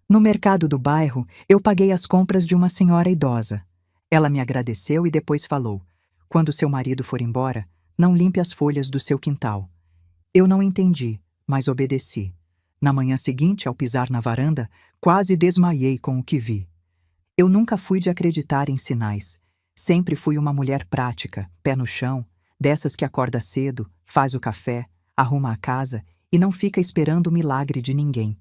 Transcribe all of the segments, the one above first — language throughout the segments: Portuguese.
No mercado do bairro, eu paguei as compras de uma senhora idosa. Ela me agradeceu e depois falou: "Quando seu marido for embora, não limpe as folhas do seu quintal." Eu não entendi, mas obedeci. Na manhã seguinte, ao pisar na varanda, quase desmaiei com o que vi. Eu nunca fui de acreditar em sinais. Sempre fui uma mulher prática, pé no chão, dessas que acorda cedo, faz o café, arruma a casa e não fica esperando o milagre de ninguém.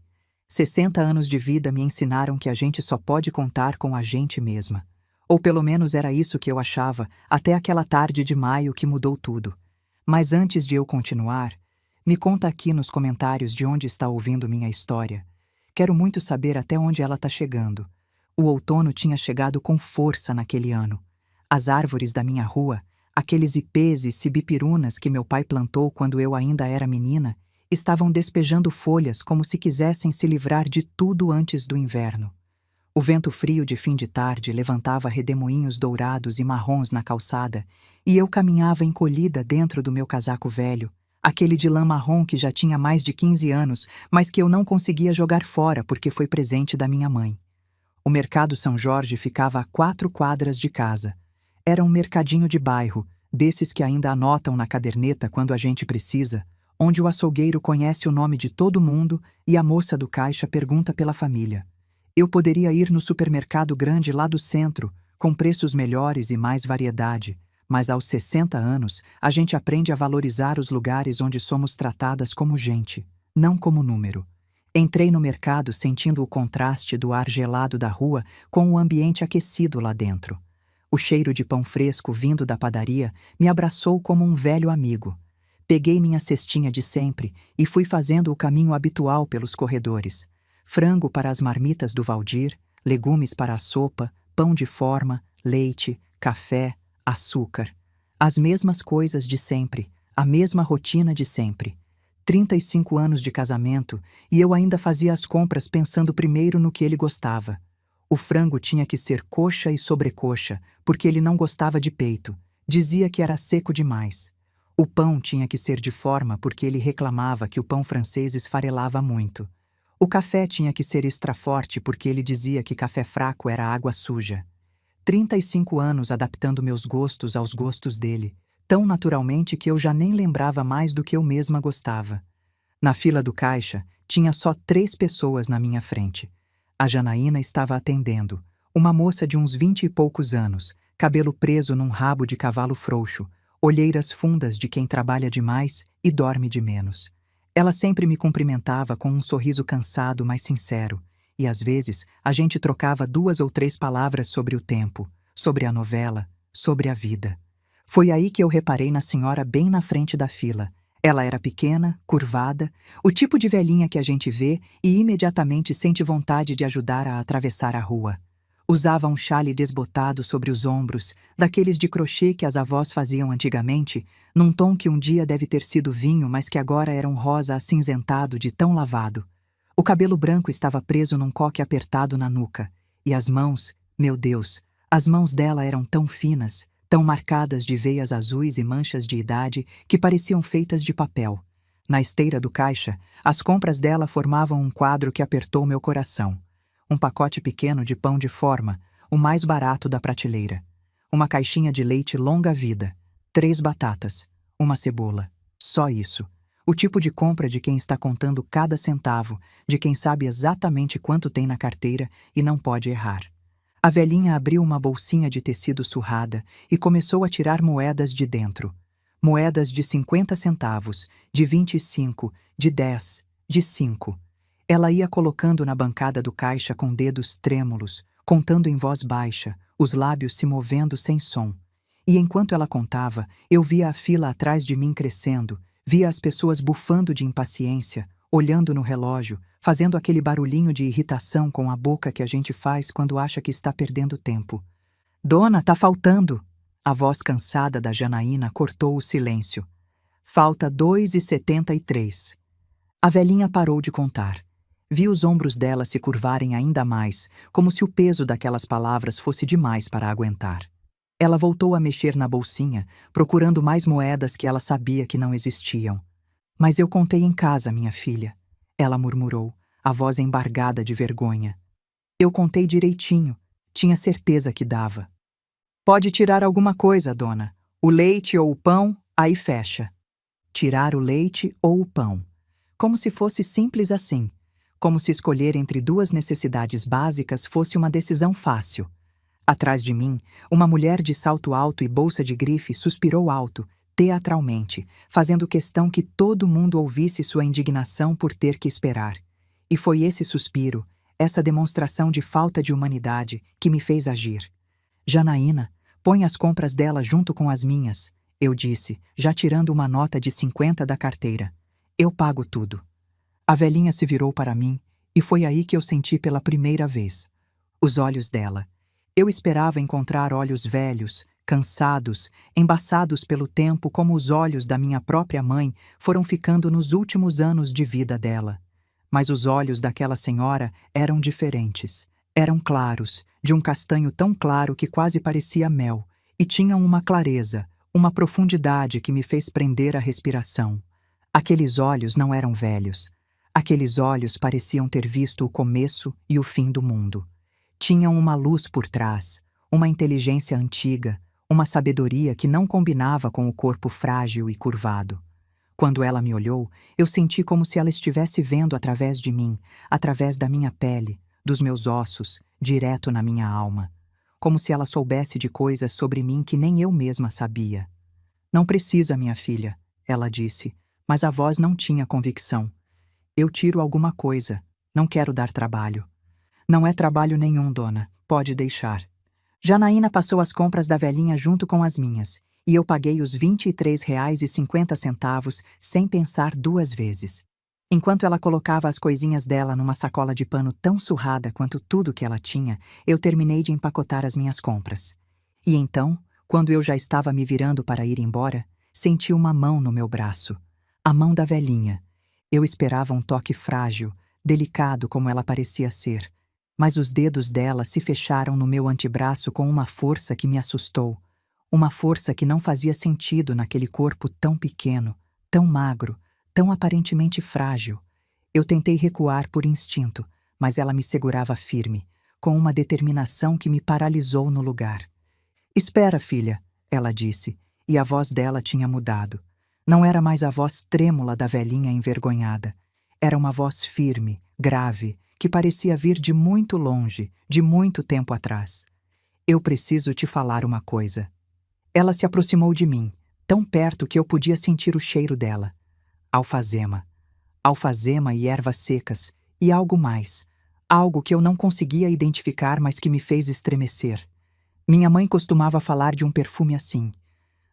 60 anos de vida me ensinaram que a gente só pode contar com a gente mesma. Ou pelo menos era isso que eu achava, até aquela tarde de maio que mudou tudo. Mas antes de eu continuar, me conta aqui nos comentários de onde está ouvindo minha história. Quero muito saber até onde ela está chegando. O outono tinha chegado com força naquele ano. As árvores da minha rua, aqueles ipês e sibipirunas que meu pai plantou quando eu ainda era menina, estavam despejando folhas como se quisessem se livrar de tudo antes do inverno. O vento frio de fim de tarde levantava redemoinhos dourados e marrons na calçada, e eu caminhava encolhida dentro do meu casaco velho, aquele de lã marrom que já tinha mais de 15 anos, mas que eu não conseguia jogar fora porque foi presente da minha mãe. O mercado São Jorge ficava a 4 quadras de casa. Era um mercadinho de bairro, desses que ainda anotam na caderneta quando a gente precisa, onde o açougueiro conhece o nome de todo mundo e a moça do caixa pergunta pela família. Eu poderia ir no supermercado grande lá do centro, com preços melhores e mais variedade, mas aos 60 anos a gente aprende a valorizar os lugares onde somos tratadas como gente, não como número. Entrei no mercado sentindo o contraste do ar gelado da rua com o ambiente aquecido lá dentro. O cheiro de pão fresco vindo da padaria me abraçou como um velho amigo. Peguei minha cestinha de sempre e fui fazendo o caminho habitual pelos corredores. Frango para as marmitas do Valdir, legumes para a sopa, pão de forma, leite, café, açúcar. As mesmas coisas de sempre, a mesma rotina de sempre. 35 anos de casamento e eu ainda fazia as compras pensando primeiro no que ele gostava. O frango tinha que ser coxa e sobrecoxa, porque ele não gostava de peito. Dizia que era seco demais. O pão tinha que ser de forma porque ele reclamava que o pão francês esfarelava muito. O café tinha que ser extra forte porque ele dizia que café fraco era água suja. 35 anos adaptando meus gostos aos gostos dele, tão naturalmente que eu já nem lembrava mais do que eu mesma gostava. Na fila do caixa, tinha só 3 pessoas na minha frente. A Janaína estava atendendo, uma moça de uns 20 e poucos anos, cabelo preso num rabo de cavalo frouxo, olheiras fundas de quem trabalha demais e dorme de menos. Ela sempre me cumprimentava com um sorriso cansado, mas sincero, e às vezes a gente trocava 2 ou 3 palavras sobre o tempo, sobre a novela, sobre a vida. Foi aí que eu reparei na senhora bem na frente da fila. Ela era pequena, curvada, o tipo de velhinha que a gente vê e imediatamente sente vontade de ajudar a atravessar a rua. Usava um chale desbotado sobre os ombros, daqueles de crochê que as avós faziam antigamente, num tom que um dia deve ter sido vinho, mas que agora era um rosa acinzentado de tão lavado. O cabelo branco estava preso num coque apertado na nuca, e as mãos, meu Deus, as mãos dela eram tão finas, tão marcadas de veias azuis e manchas de idade que pareciam feitas de papel. Na esteira do caixa, as compras dela formavam um quadro que apertou meu coração. Um pacote pequeno de pão de forma, o mais barato da prateleira. Uma caixinha de leite longa-vida. 3 batatas. Uma cebola. Só isso. O tipo de compra de quem está contando cada centavo, de quem sabe exatamente quanto tem na carteira e não pode errar. A velhinha abriu uma bolsinha de tecido surrada e começou a tirar moedas de dentro. Moedas de 50 centavos, de 25, de 10, de 5. Ela ia colocando na bancada do caixa com dedos trêmulos, contando em voz baixa, os lábios se movendo sem som. E enquanto ela contava, eu via a fila atrás de mim crescendo, via as pessoas bufando de impaciência, olhando no relógio, fazendo aquele barulhinho de irritação com a boca que a gente faz quando acha que está perdendo tempo. "Dona, tá faltando!" A voz cansada da Janaína cortou o silêncio. "Falta 2,73." A velhinha parou de contar. Vi os ombros dela se curvarem ainda mais, como se o peso daquelas palavras fosse demais para aguentar. Ela voltou a mexer na bolsinha, procurando mais moedas que ela sabia que não existiam. "Mas eu contei em casa, minha filha," ela murmurou, a voz embargada de vergonha. Eu contei direitinho, tinha certeza que dava. Pode tirar alguma coisa, dona. O leite ou o pão, aí fecha. Tirar o leite ou o pão. Como se fosse simples assim. Como se escolher entre duas necessidades básicas fosse uma decisão fácil. Atrás de mim, uma mulher de salto alto e bolsa de grife suspirou alto, teatralmente, fazendo questão que todo mundo ouvisse sua indignação por ter que esperar. E foi esse suspiro, essa demonstração de falta de humanidade, que me fez agir. Janaína, põe as compras dela junto com as minhas, eu disse, já tirando uma nota de 50 da carteira. Eu pago tudo. A velhinha se virou para mim, e foi aí que eu senti pela primeira vez. Os olhos dela. Eu esperava encontrar olhos velhos, cansados, embaçados pelo tempo como os olhos da minha própria mãe foram ficando nos últimos anos de vida dela. Mas os olhos daquela senhora eram diferentes. Eram claros, de um castanho tão claro que quase parecia mel, e tinham uma clareza, uma profundidade que me fez prender a respiração. Aqueles olhos não eram velhos. Aqueles olhos pareciam ter visto o começo e o fim do mundo. Tinham uma luz por trás, uma inteligência antiga, uma sabedoria que não combinava com o corpo frágil e curvado. Quando ela me olhou, eu senti como se ela estivesse vendo através de mim, através da minha pele, dos meus ossos, direto na minha alma. Como se ela soubesse de coisas sobre mim que nem eu mesma sabia. Não precisa, minha filha, ela disse, mas a voz não tinha convicção. Eu tiro alguma coisa, não quero dar trabalho. Não é trabalho nenhum, dona, pode deixar. Janaína passou as compras da velhinha junto com as minhas, e eu paguei os R$ 23,50 sem pensar duas vezes. Enquanto ela colocava as coisinhas dela numa sacola de pano tão surrada quanto tudo que ela tinha, eu terminei de empacotar as minhas compras. E então, quando eu já estava me virando para ir embora, senti uma mão no meu braço. A mão da velhinha. Eu esperava um toque frágil, delicado como ela parecia ser. Mas os dedos dela se fecharam no meu antebraço com uma força que me assustou. Uma força que não fazia sentido naquele corpo tão pequeno, tão magro, tão aparentemente frágil. Eu tentei recuar por instinto, mas ela me segurava firme, com uma determinação que me paralisou no lugar. Espera, filha, ela disse, e a voz dela tinha mudado. Não era mais a voz trêmula da velhinha envergonhada. Era uma voz firme, grave, que parecia vir de muito longe, de muito tempo atrás. Eu preciso te falar uma coisa. Ela se aproximou de mim, tão perto que eu podia sentir o cheiro dela. Alfazema. Alfazema e ervas secas, e algo mais. Algo que eu não conseguia identificar, mas que me fez estremecer. Minha mãe costumava falar de um perfume assim.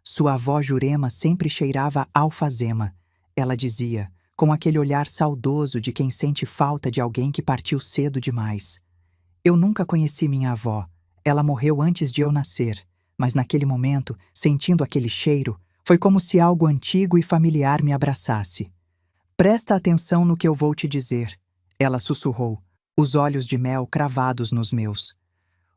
Sua avó Jurema sempre cheirava alfazema. Ela dizia, com aquele olhar saudoso de quem sente falta de alguém que partiu cedo demais. Eu nunca conheci minha avó. Ela morreu antes de eu nascer. Mas naquele momento, sentindo aquele cheiro, foi como se algo antigo e familiar me abraçasse. Presta atenção no que eu vou te dizer, ela sussurrou, os olhos de mel cravados nos meus.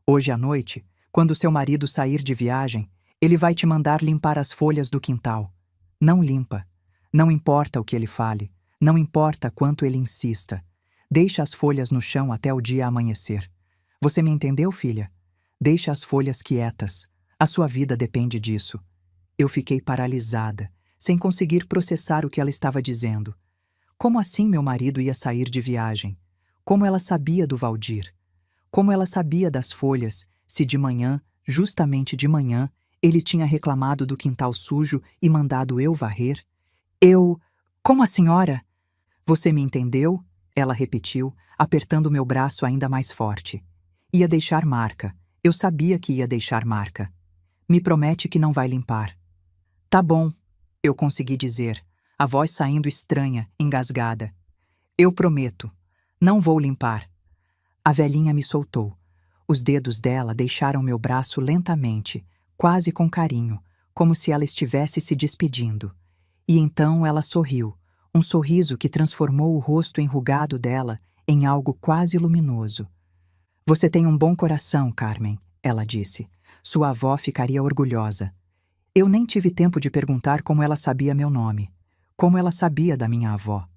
Hoje à noite, quando seu marido sair de viagem, ele vai te mandar limpar as folhas do quintal. Não limpa. Não importa o que ele fale. Não importa quanto ele insista. Deixa as folhas no chão até o dia amanhecer. Você me entendeu, filha? Deixa as folhas quietas. A sua vida depende disso. Eu fiquei paralisada, sem conseguir processar o que ela estava dizendo. Como assim meu marido ia sair de viagem? Como ela sabia do Valdir? Como ela sabia das folhas, se de manhã, justamente de manhã, ele tinha reclamado do quintal sujo e mandado eu varrer? Como a senhora? Você me entendeu? Ela repetiu, apertando meu braço ainda mais forte. Ia deixar marca. Eu sabia que ia deixar marca. Me promete que não vai limpar. Tá bom, eu consegui dizer, a voz saindo estranha, engasgada. Eu prometo. Não vou limpar. A velhinha me soltou. Os dedos dela deixaram meu braço lentamente, quase com carinho, como se ela estivesse se despedindo. E então ela sorriu, um sorriso que transformou o rosto enrugado dela em algo quase luminoso. Você tem um bom coração, Carmen, ela disse. Sua avó ficaria orgulhosa. Eu nem tive tempo de perguntar como ela sabia meu nome, como ela sabia da minha avó.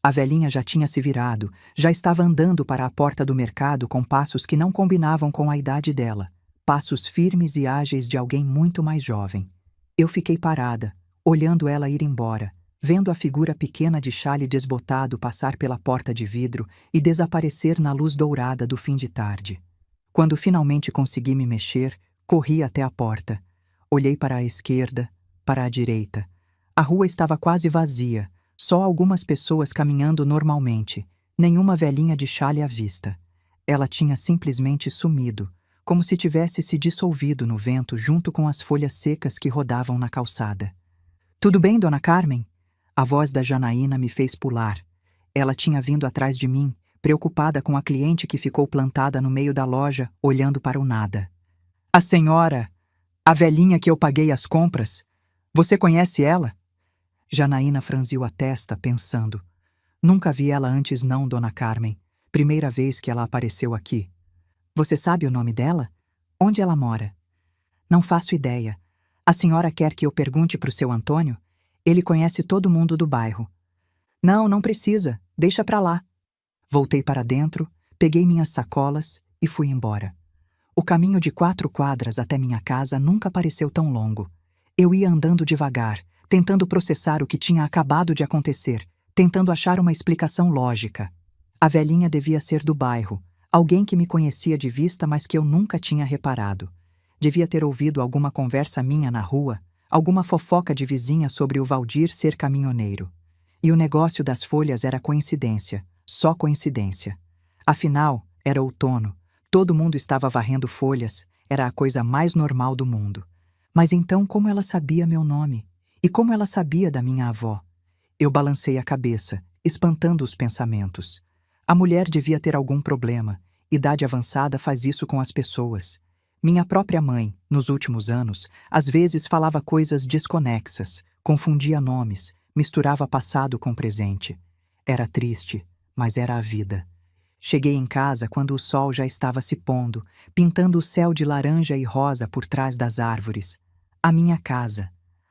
A velhinha já tinha se virado, já estava andando para a porta do mercado com passos que não combinavam com a idade dela, passos firmes e ágeis de alguém muito mais jovem. Eu fiquei parada, olhando ela ir embora, vendo a figura pequena de chale desbotado passar pela porta de vidro e desaparecer na luz dourada do fim de tarde. Quando finalmente consegui me mexer, corri até a porta. Olhei para a esquerda, para a direita. A rua estava quase vazia, só algumas pessoas caminhando normalmente, nenhuma velhinha de chale à vista. Ela tinha simplesmente sumido, como se tivesse se dissolvido no vento junto com as folhas secas que rodavam na calçada. "Tudo bem, Dona Carmen?" A voz da Janaína me fez pular. Ela tinha vindo atrás de mim, preocupada com a cliente que ficou plantada no meio da loja, olhando para o nada. "A senhora, a velhinha que eu paguei as compras, você conhece ela?" Janaína franziu a testa, pensando. "Nunca vi ela antes não, Dona Carmen. Primeira vez que ela apareceu aqui." "Você sabe o nome dela? Onde ela mora?" "Não faço ideia. A senhora quer que eu pergunte para o seu Antônio? Ele conhece todo mundo do bairro." "Não, não precisa. Deixa pra lá." Voltei para dentro, peguei minhas sacolas e fui embora. O caminho de 4 quadras até minha casa nunca pareceu tão longo. Eu ia andando devagar, tentando processar o que tinha acabado de acontecer, tentando achar uma explicação lógica. A velhinha devia ser do bairro, alguém que me conhecia de vista, mas que eu nunca tinha reparado. Devia ter ouvido alguma conversa minha na rua, alguma fofoca de vizinha sobre o Valdir ser caminhoneiro. E o negócio das folhas era coincidência, só coincidência. Afinal, era outono, todo mundo estava varrendo folhas, era a coisa mais normal do mundo. Mas então como ela sabia meu nome? E como ela sabia da minha avó? Eu balancei a cabeça, espantando os pensamentos. A mulher devia ter algum problema. Idade avançada faz isso com as pessoas. Minha própria mãe, nos últimos anos, às vezes falava coisas desconexas, confundia nomes, misturava passado com presente. Era triste, mas era a vida. Cheguei em casa quando o sol já estava se pondo, pintando o céu de laranja e rosa por trás das árvores. A minha casa.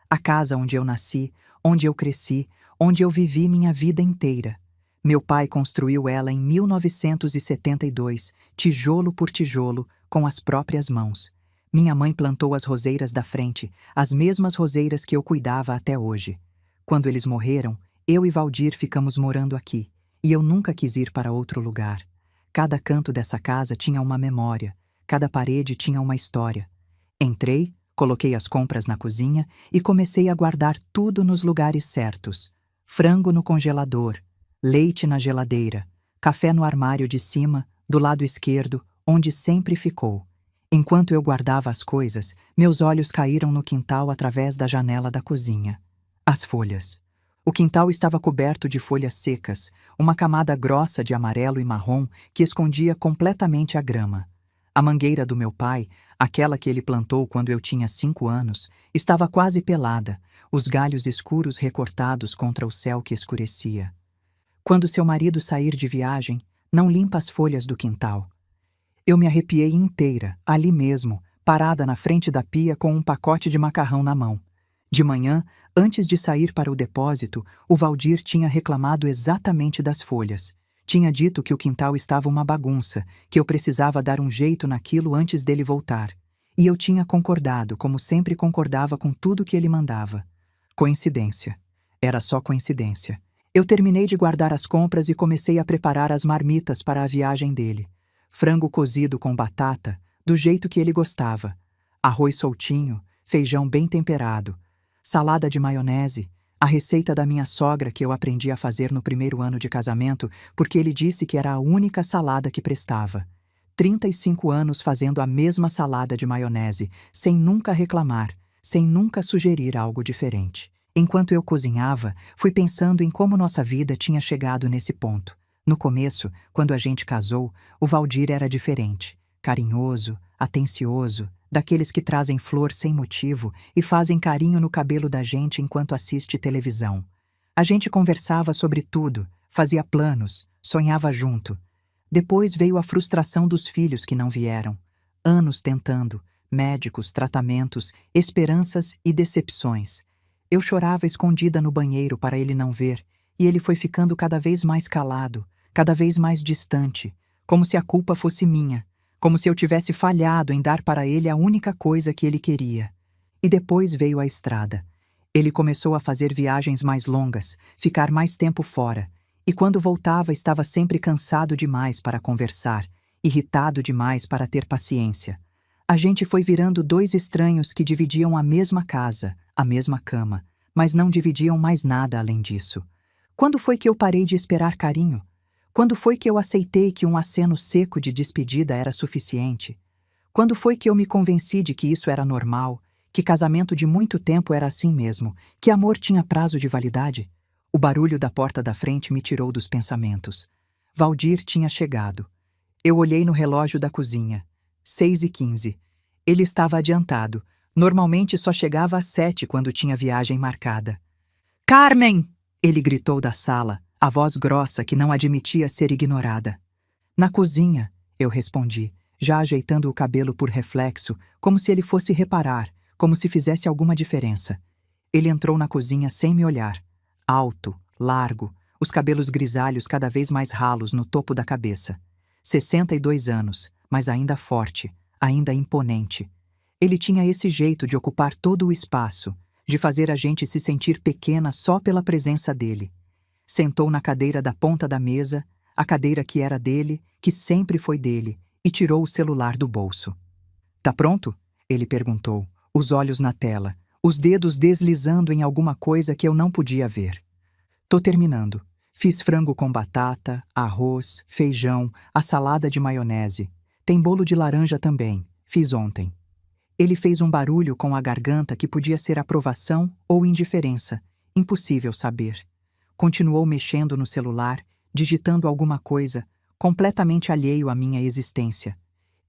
A casa onde eu nasci, onde eu cresci, onde eu vivi minha vida inteira. Meu pai construiu ela em 1972, tijolo por tijolo, com as próprias mãos. Minha mãe plantou as roseiras da frente, as mesmas roseiras que eu cuidava até hoje. Quando eles morreram, eu e Valdir ficamos morando aqui, e eu nunca quis ir para outro lugar. Cada canto dessa casa tinha uma memória, cada parede tinha uma história. Entrei, coloquei as compras na cozinha e comecei a guardar tudo nos lugares certos. Frango no congelador, leite na geladeira, café no armário de cima, do lado esquerdo, onde sempre ficou. Enquanto eu guardava as coisas, meus olhos caíram no quintal através da janela da cozinha. As folhas. O quintal estava coberto de folhas secas, uma camada grossa de amarelo e marrom que escondia completamente a grama. A mangueira do meu pai, aquela que ele plantou quando eu tinha 5 anos, estava quase pelada, os galhos escuros recortados contra o céu que escurecia. Quando seu marido sair de viagem, não limpa as folhas do quintal. Eu me arrepiei inteira, ali mesmo, parada na frente da pia com um pacote de macarrão na mão. De manhã, antes de sair para o depósito, o Valdir tinha reclamado exatamente das folhas. Tinha dito que o quintal estava uma bagunça, que eu precisava dar um jeito naquilo antes dele voltar. E eu tinha concordado, como sempre concordava com tudo que ele mandava. Coincidência. Era só coincidência. Eu terminei de guardar as compras e comecei a preparar as marmitas para a viagem dele. Frango cozido com batata, do jeito que ele gostava. Arroz soltinho, feijão bem temperado. Salada de maionese, a receita da minha sogra que eu aprendi a fazer no primeiro ano de casamento, porque ele disse que era a única salada que prestava. 35 anos fazendo a mesma salada de maionese, sem nunca reclamar, sem nunca sugerir algo diferente. Enquanto eu cozinhava, fui pensando em como nossa vida tinha chegado nesse ponto. No começo, quando a gente casou, o Valdir era diferente, carinhoso, atencioso, daqueles que trazem flor sem motivo e fazem carinho no cabelo da gente enquanto assiste televisão. A gente conversava sobre tudo, fazia planos, sonhava junto. Depois veio a frustração dos filhos que não vieram. Anos tentando, médicos, tratamentos, esperanças e decepções. Eu chorava escondida no banheiro para ele não ver, e ele foi ficando cada vez mais calado, cada vez mais distante, como se a culpa fosse minha, como se eu tivesse falhado em dar para ele a única coisa que ele queria. E depois veio a estrada. Ele começou a fazer viagens mais longas, ficar mais tempo fora, e quando voltava estava sempre cansado demais para conversar, irritado demais para ter paciência. A gente foi virando dois estranhos que dividiam a mesma casa, a mesma cama, mas não dividiam mais nada além disso. Quando foi que eu parei de esperar carinho? Quando foi que eu aceitei que um aceno seco de despedida era suficiente? Quando foi que eu me convenci de que isso era normal, que casamento de muito tempo era assim mesmo, que amor tinha prazo de validade? O barulho da porta da frente me tirou dos pensamentos. Valdir tinha chegado. Eu olhei no relógio da cozinha. 6h15. Ele estava adiantado. Normalmente só chegava às 7 quando tinha viagem marcada. Carmen! Ele gritou da sala, a voz grossa que não admitia ser ignorada. Na cozinha, eu respondi, já ajeitando o cabelo por reflexo, como se ele fosse reparar, como se fizesse alguma diferença. Ele entrou na cozinha sem me olhar. Alto, largo, os cabelos grisalhos cada vez mais ralos no topo da cabeça. 62 anos, mas ainda forte, ainda imponente. Ele tinha esse jeito de ocupar todo o espaço, de fazer a gente se sentir pequena só pela presença dele. Sentou na cadeira da ponta da mesa, a cadeira que era dele, que sempre foi dele, e tirou o celular do bolso. Tá pronto? Ele perguntou, os olhos na tela, os dedos deslizando em alguma coisa que eu não podia ver. Tô terminando. Fiz frango com batata, arroz, feijão, a salada de maionese. Tem bolo de laranja também. Fiz ontem. Ele fez um barulho com a garganta que podia ser aprovação ou indiferença. Impossível saber. Continuou mexendo no celular, digitando alguma coisa, completamente alheio à minha existência.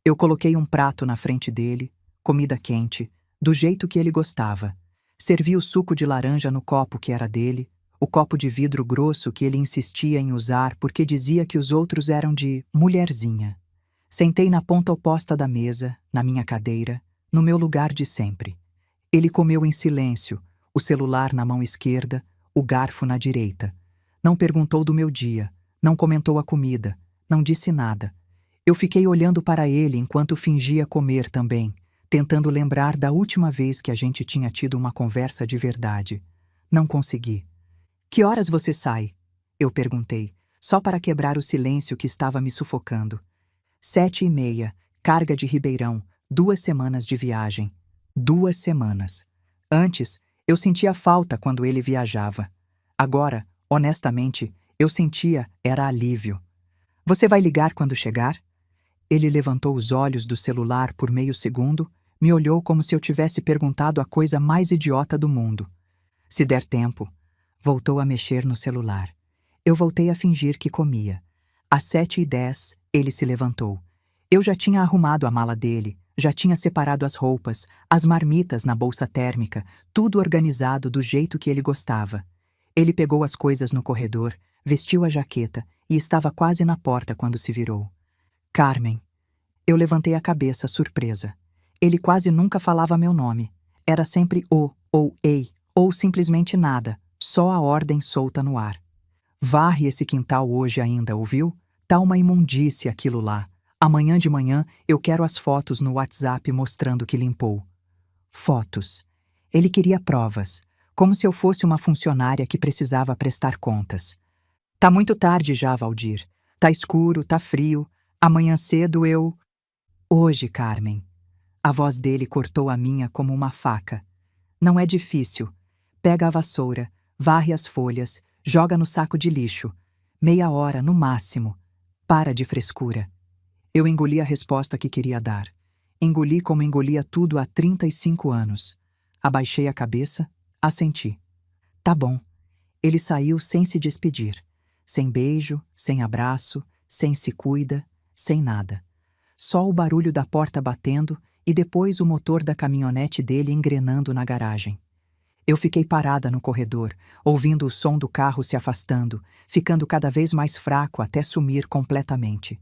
Eu coloquei um prato na frente dele, comida quente, do jeito que ele gostava. Servi o suco de laranja no copo que era dele, o copo de vidro grosso que ele insistia em usar porque dizia que os outros eram de mulherzinha. Sentei na ponta oposta da mesa, na minha cadeira, no meu lugar de sempre. Ele comeu em silêncio, o celular na mão esquerda, o garfo na direita. Não perguntou do meu dia, não comentou a comida, não disse nada. Eu fiquei olhando para ele enquanto fingia comer também, tentando lembrar da última vez que a gente tinha tido uma conversa de verdade. Não consegui. Que horas você sai? Eu perguntei, só para quebrar o silêncio que estava me sufocando. 7h30, carga de Ribeirão, 2 semanas de viagem. 2 semanas. Antes, eu sentia falta quando ele viajava. Agora, honestamente, eu sentia era alívio. Você vai ligar quando chegar? Ele levantou os olhos do celular por meio segundo, me olhou como se eu tivesse perguntado a coisa mais idiota do mundo. Se der tempo. Voltou a mexer no celular. Eu voltei a fingir que comia. Às 7h10, ele se levantou. Eu já tinha arrumado a mala dele, já tinha separado as roupas, as marmitas na bolsa térmica, tudo organizado do jeito que ele gostava. Ele pegou as coisas no corredor, vestiu a jaqueta e estava quase na porta quando se virou. Carmen. Eu levantei a cabeça, surpresa. Ele quase nunca falava meu nome. Era sempre o, ou ei, ou simplesmente nada. Só a ordem solta no ar. Varre esse quintal hoje ainda, ouviu? Tá uma imundície aquilo lá. Amanhã de manhã eu quero as fotos no WhatsApp mostrando que limpou. Fotos. Ele queria provas, como se eu fosse uma funcionária que precisava prestar contas. Tá muito tarde já, Valdir. Tá escuro, tá frio. Amanhã cedo eu... Hoje, Carmen. A voz dele cortou a minha como uma faca. Não é difícil. Pega a vassoura, varre as folhas, joga no saco de lixo. Meia hora, no máximo. Para de frescura. Eu engoli a resposta que queria dar. Engoli como engolia tudo há 35 anos. Abaixei a cabeça, assenti. Tá bom. Ele saiu sem se despedir. Sem beijo, sem abraço, sem se cuida, sem nada. Só o barulho da porta batendo e depois o motor da caminhonete dele engrenando na garagem. Eu fiquei parada no corredor, ouvindo o som do carro se afastando, ficando cada vez mais fraco até sumir completamente.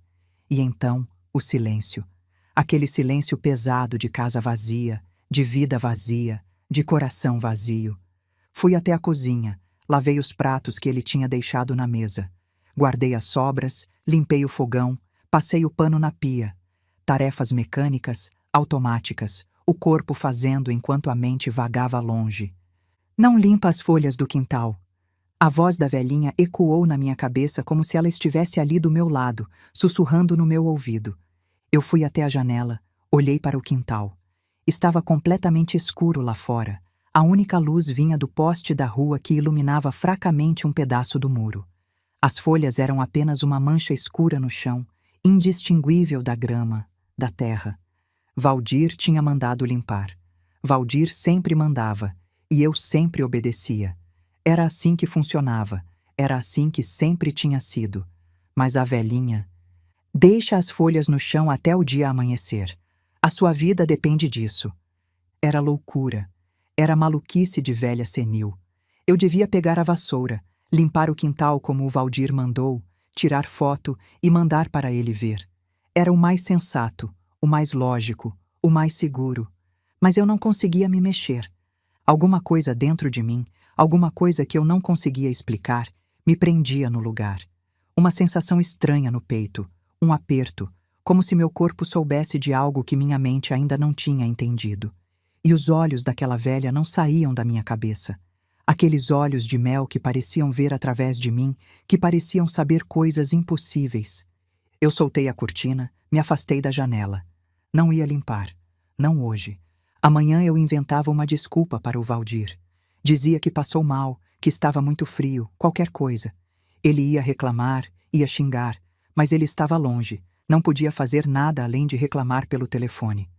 E então, o silêncio. Aquele silêncio pesado de casa vazia, de vida vazia, de coração vazio. Fui até a cozinha, lavei os pratos que ele tinha deixado na mesa. Guardei as sobras, limpei o fogão, passei o pano na pia. Tarefas mecânicas, automáticas, o corpo fazendo enquanto a mente vagava longe. Não limpa as folhas do quintal. A voz da velhinha ecoou na minha cabeça como se ela estivesse ali do meu lado, sussurrando no meu ouvido. Eu fui até a janela, olhei para o quintal. Estava completamente escuro lá fora. A única luz vinha do poste da rua que iluminava fracamente um pedaço do muro. As folhas eram apenas uma mancha escura no chão, indistinguível da grama, da terra. Valdir tinha mandado limpar. Valdir sempre mandava, e eu sempre obedecia. Era assim que funcionava, era assim que sempre tinha sido. Mas a velhinha... Deixa as folhas no chão até o dia amanhecer. A sua vida depende disso. Era loucura. Era maluquice de velha senil. Eu devia pegar a vassoura, limpar o quintal como o Valdir mandou, tirar foto e mandar para ele ver. Era o mais sensato, o mais lógico, o mais seguro. Mas eu não conseguia me mexer. Alguma coisa dentro de mim, alguma coisa que eu não conseguia explicar, me prendia no lugar. Uma sensação estranha no peito, um aperto, como se meu corpo soubesse de algo que minha mente ainda não tinha entendido. E os olhos daquela velha não saíam da minha cabeça. Aqueles olhos de mel que pareciam ver através de mim, que pareciam saber coisas impossíveis. Eu soltei a cortina, me afastei da janela. Não ia limpar. Não hoje. Amanhã eu inventava uma desculpa para o Valdir. Dizia que passou mal, que estava muito frio, qualquer coisa. Ele ia reclamar, ia xingar, mas ele estava longe, não podia fazer nada além de reclamar pelo telefone.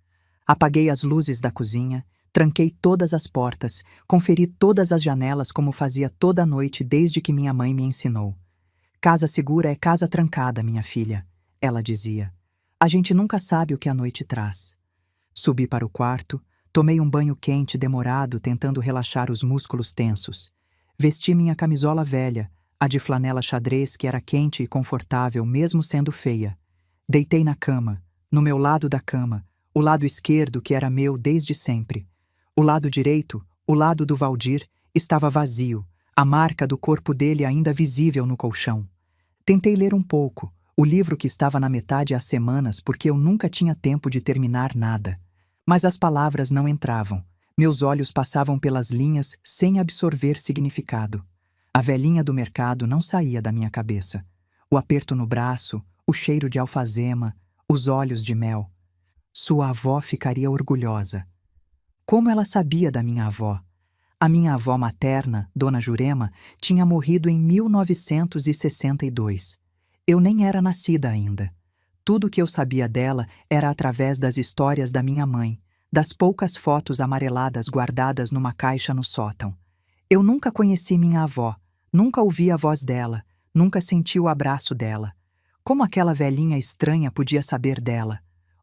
Apaguei as luzes da cozinha, tranquei todas as portas, conferi todas as janelas como fazia toda noite desde que minha mãe me ensinou. Casa segura é casa trancada, minha filha, ela dizia. A gente nunca sabe o que a noite traz. Subi para o quarto, tomei um banho quente demorado tentando relaxar os músculos tensos. Vesti minha camisola velha, a de flanela xadrez que era quente e confortável mesmo sendo feia. Deitei na cama, no meu lado da cama, o lado esquerdo que era meu desde sempre. O lado direito, o lado do Valdir, estava vazio, a marca do corpo dele ainda visível no colchão. Tentei ler um pouco, o livro que estava na metade há semanas porque eu nunca tinha tempo de terminar nada. Mas as palavras não entravam, meus olhos passavam pelas linhas sem absorver significado. A velhinha do mercado não saía da minha cabeça. O aperto no braço, o cheiro de alfazema, os olhos de mel. Sua avó ficaria orgulhosa. Como ela sabia da minha avó? A minha avó materna, Dona Jurema, tinha morrido em 1962. Eu nem era nascida ainda. Tudo que eu sabia dela era através das histórias da minha mãe, das poucas fotos amareladas guardadas numa caixa no sótão. Eu nunca conheci minha avó, nunca ouvi a voz dela, nunca senti o abraço dela. Como aquela velhinha estranha podia saber dela?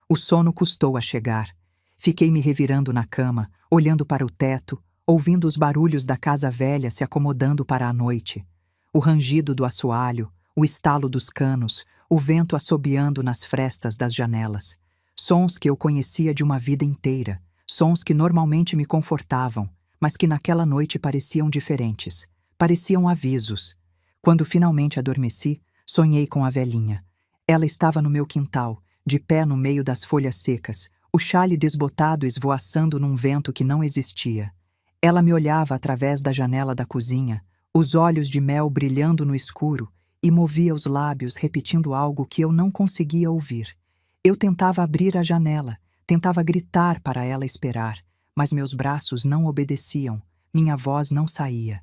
O sono custou a chegar. Fiquei me revirando na cama, olhando para o teto, ouvindo os barulhos da casa velha se acomodando para a noite. O rangido do assoalho, o estalo dos canos, o vento assobiando nas frestas das janelas. Sons que eu conhecia de uma vida inteira, sons que normalmente me confortavam, mas que naquela noite pareciam diferentes, pareciam avisos. Quando finalmente adormeci, sonhei com a velhinha. Ela estava no meu quintal, de pé no meio das folhas secas, o xale desbotado esvoaçando num vento que não existia. Ela me olhava através da janela da cozinha, os olhos de mel brilhando no escuro, e movia os lábios repetindo algo que eu não conseguia ouvir. Eu tentava abrir a janela, tentava gritar para ela esperar, mas meus braços não obedeciam, minha voz não saía.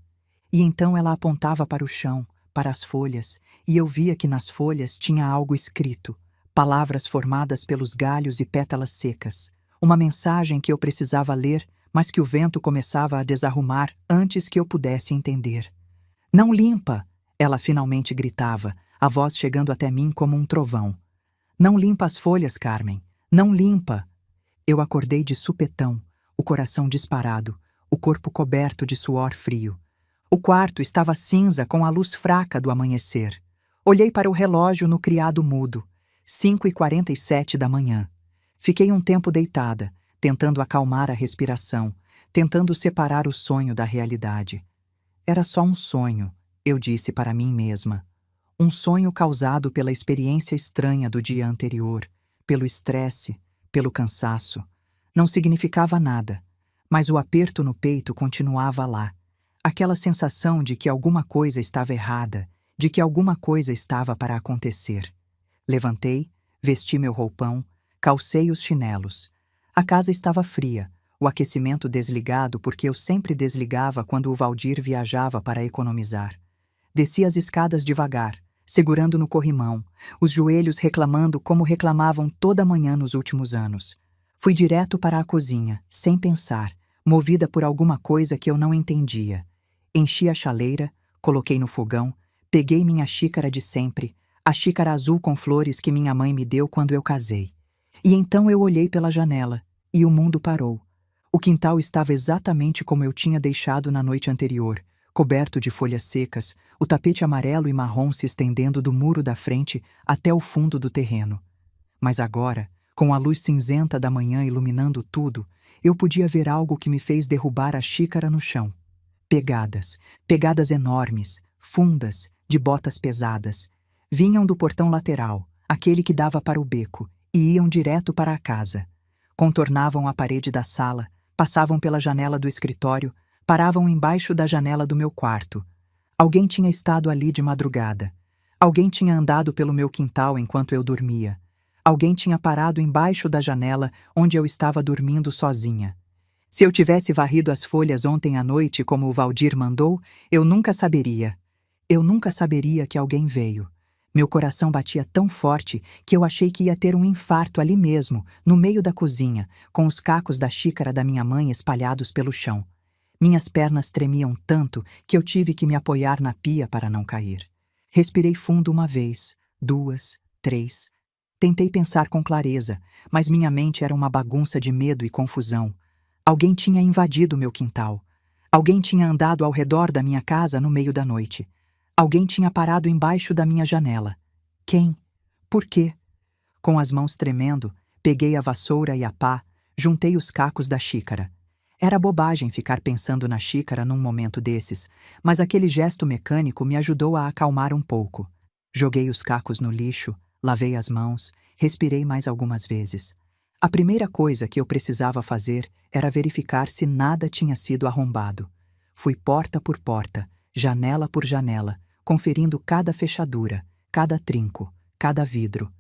E então ela apontava para o chão, para as folhas, e eu via que nas folhas tinha algo escrito, palavras formadas pelos galhos e pétalas secas, uma mensagem que eu precisava ler, mas que o vento começava a desarrumar antes que eu pudesse entender. "Não limpa!" Ela finalmente gritava, a voz chegando até mim como um trovão. "Não limpa as folhas, Carmen! Não limpa!" Eu acordei de supetão, o coração disparado, o corpo coberto de suor frio. O quarto estava cinza com a luz fraca do amanhecer. Olhei para o relógio no criado mudo. 5h47 da manhã. Fiquei um tempo deitada, tentando acalmar a respiração, tentando separar o sonho da realidade. Era só um sonho, eu disse para mim mesma. Um sonho causado pela experiência estranha do dia anterior, pelo estresse, pelo cansaço. Não significava nada, mas o aperto no peito continuava lá. Aquela sensação de que alguma coisa estava errada, de que alguma coisa estava para acontecer. Levantei, vesti meu roupão, calcei os chinelos. A casa estava fria, o aquecimento desligado porque eu sempre desligava quando o Valdir viajava para economizar. Desci as escadas devagar, segurando no corrimão, os joelhos reclamando como reclamavam toda manhã nos últimos anos. Fui direto para a cozinha, sem pensar, movida por alguma coisa que eu não entendia. Enchi a chaleira, coloquei no fogão, peguei minha xícara de sempre, a xícara azul com flores que minha mãe me deu quando eu casei. E então eu olhei pela janela, e o mundo parou. O quintal estava exatamente como eu tinha deixado na noite anterior, coberto de folhas secas, o tapete amarelo e marrom se estendendo do muro da frente até o fundo do terreno. Mas agora, com a luz cinzenta da manhã iluminando tudo, eu podia ver algo que me fez derrubar a xícara no chão. Pegadas, pegadas enormes, fundas, de botas pesadas. Vinham do portão lateral, aquele que dava para o beco, e iam direto para a casa. Contornavam a parede da sala, passavam pela janela do escritório, paravam embaixo da janela do meu quarto. Alguém tinha estado ali de madrugada. Alguém tinha andado pelo meu quintal enquanto eu dormia. Alguém tinha parado embaixo da janela onde eu estava dormindo sozinha. Se eu tivesse varrido as folhas ontem à noite como o Valdir mandou, eu nunca saberia. Eu nunca saberia que alguém veio. Meu coração batia tão forte que eu achei que ia ter um infarto ali mesmo, no meio da cozinha, com os cacos da xícara da minha mãe espalhados pelo chão. Minhas pernas tremiam tanto que eu tive que me apoiar na pia para não cair. Respirei fundo uma vez, duas, três. Tentei pensar com clareza, mas minha mente era uma bagunça de medo e confusão. Alguém tinha invadido meu quintal. Alguém tinha andado ao redor da minha casa no meio da noite. Alguém tinha parado embaixo da minha janela. Quem? Por quê? Com as mãos tremendo, peguei a vassoura e a pá, juntei os cacos da xícara. Era bobagem ficar pensando na xícara num momento desses, mas aquele gesto mecânico me ajudou a acalmar um pouco. Joguei os cacos no lixo, lavei as mãos, respirei mais algumas vezes. A primeira coisa que eu precisava fazer era verificar se nada tinha sido arrombado. Fui porta por porta, janela por janela, conferindo cada fechadura, cada trinco, cada vidro.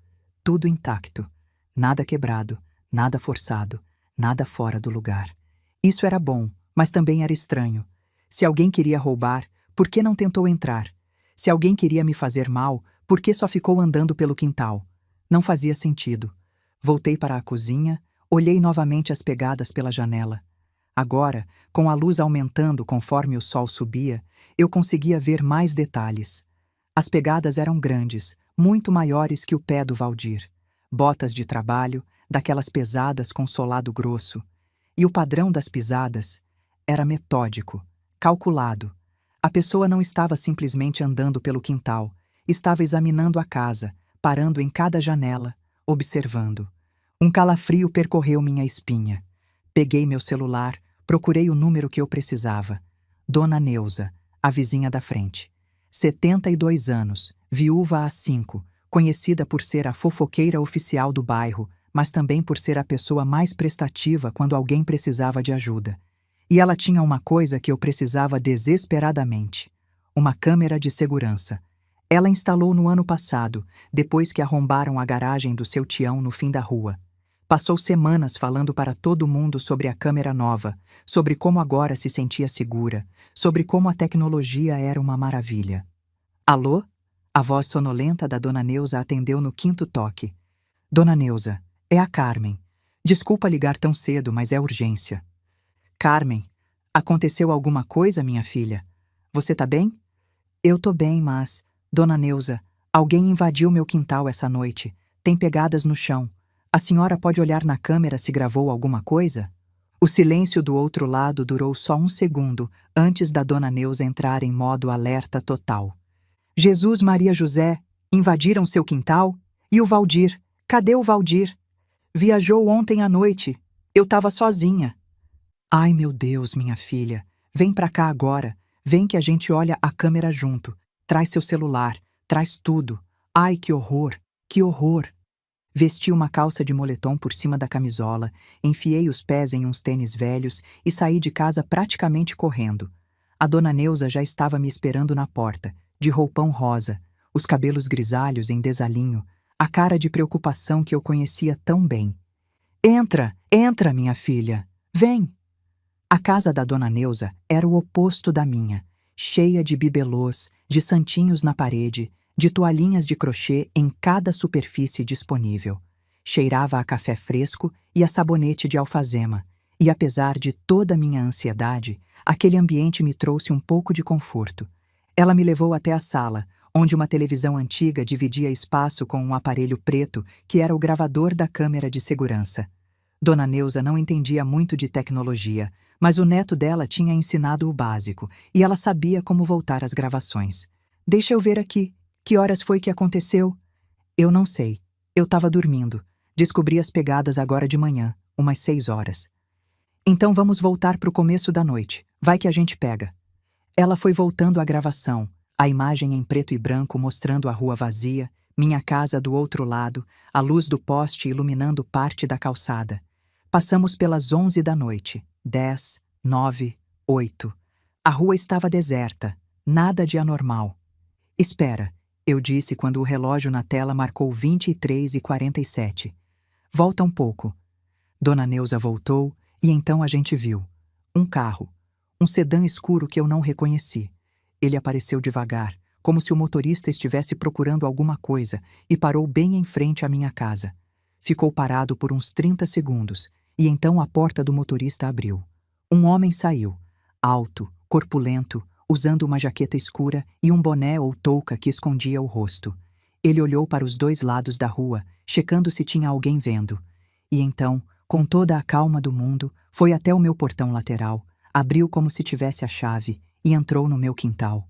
Tudo intacto. Nada quebrado, nada forçado, nada fora do lugar. Isso era bom, mas também era estranho. Se alguém queria roubar, por que não tentou entrar? Se alguém queria me fazer mal, por que só ficou andando pelo quintal? Não fazia sentido. Voltei para a cozinha, olhei novamente as pegadas pela janela. Agora, com a luz aumentando conforme o sol subia, eu conseguia ver mais detalhes. As pegadas eram grandes, muito maiores que o pé do Valdir. Botas de trabalho, daquelas pesadas com solado grosso. E o padrão das pisadas era metódico, calculado. A pessoa não estava simplesmente andando pelo quintal, estava examinando a casa, parando em cada janela, observando. Um calafrio percorreu minha espinha. Peguei meu celular, procurei o número que eu precisava. Dona Neuza, a vizinha da frente. 72 anos, viúva há 5, conhecida por ser a fofoqueira oficial do bairro, mas também por ser a pessoa mais prestativa quando alguém precisava de ajuda. E ela tinha uma coisa que eu precisava desesperadamente: uma câmera de segurança. Ela instalou no ano passado, depois que arrombaram a garagem do seu tião no fim da rua. Passou semanas falando para todo mundo sobre a câmera nova, sobre como agora se sentia segura, sobre como a tecnologia era uma maravilha. Alô? A voz sonolenta da Dona Neuza atendeu no 5º toque. Dona Neuza, é a Carmen. Desculpa ligar tão cedo, mas é urgência. Carmen, aconteceu alguma coisa, minha filha? Você tá bem? Eu tô bem, mas... Dona Neuza, alguém invadiu meu quintal essa noite. Tem pegadas no chão. A senhora pode olhar na câmera se gravou alguma coisa? O silêncio do outro lado durou só um segundo antes da Dona Neuza entrar em modo alerta total. Jesus, Maria, José, invadiram seu quintal? E o Valdir? Cadê o Valdir? Viajou ontem à noite. Eu tava sozinha. Ai, meu Deus, minha filha. Vem pra cá agora. Vem que a gente olha a câmera junto. Traz seu celular. Traz tudo. Ai, que horror! Que horror! Vesti uma calça de moletom por cima da camisola, enfiei os pés em uns tênis velhos e saí de casa praticamente correndo. A dona Neuza já estava me esperando na porta, de roupão rosa, os cabelos grisalhos em desalinho, a cara de preocupação que eu conhecia tão bem. Entra, entra, minha filha. Vem! A casa da dona Neuza era o oposto da minha, cheia de bibelôs, de santinhos na parede, de toalhinhas de crochê em cada superfície disponível. Cheirava a café fresco e a sabonete de alfazema, e apesar de toda a minha ansiedade, aquele ambiente me trouxe um pouco de conforto. Ela me levou até a sala, onde uma televisão antiga dividia espaço com um aparelho preto que era o gravador da câmera de segurança. Dona Neuza não entendia muito de tecnologia, mas o neto dela tinha ensinado o básico, e ela sabia como voltar às gravações. Deixa eu ver aqui. Que horas foi que aconteceu? Eu não sei. Eu estava dormindo. Descobri as pegadas agora de manhã, umas 6 horas. Então vamos voltar para o começo da noite. Vai que a gente pega. Ela foi voltando à gravação, a imagem em preto e branco mostrando a rua vazia, minha casa do outro lado, a luz do poste iluminando parte da calçada. Passamos pelas 11 da noite. 10, 9, 8. A rua estava deserta. Nada de anormal. Espera, eu disse quando o relógio na tela marcou 23h47. Volta um pouco. Dona Neuza voltou e então a gente viu. Um carro. Um sedã escuro que eu não reconheci. Ele apareceu devagar, como se o motorista estivesse procurando alguma coisa, e parou bem em frente à minha casa. Ficou parado por uns 30 segundos, e então a porta do motorista abriu. Um homem saiu, alto, corpulento, usando uma jaqueta escura e um boné ou touca que escondia o rosto. Ele olhou para os dois lados da rua, checando se tinha alguém vendo. E então, com toda a calma do mundo, foi até o meu portão lateral, abriu como se tivesse a chave e entrou no meu quintal.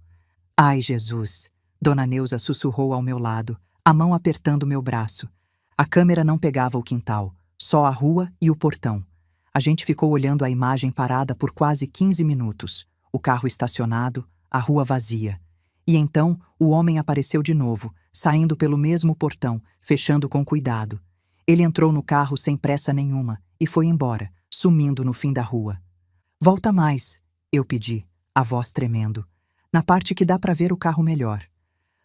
Ai, Jesus! Dona Neuza sussurrou ao meu lado, a mão apertando meu braço. A câmera não pegava o quintal, só a rua e o portão. A gente ficou olhando a imagem parada por quase 15 minutos. O carro estacionado, a rua vazia. E então o homem apareceu de novo, saindo pelo mesmo portão, fechando com cuidado. Ele entrou no carro sem pressa nenhuma e foi embora, sumindo no fim da rua. Volta mais, eu pedi, a voz tremendo, na parte que dá para ver o carro melhor.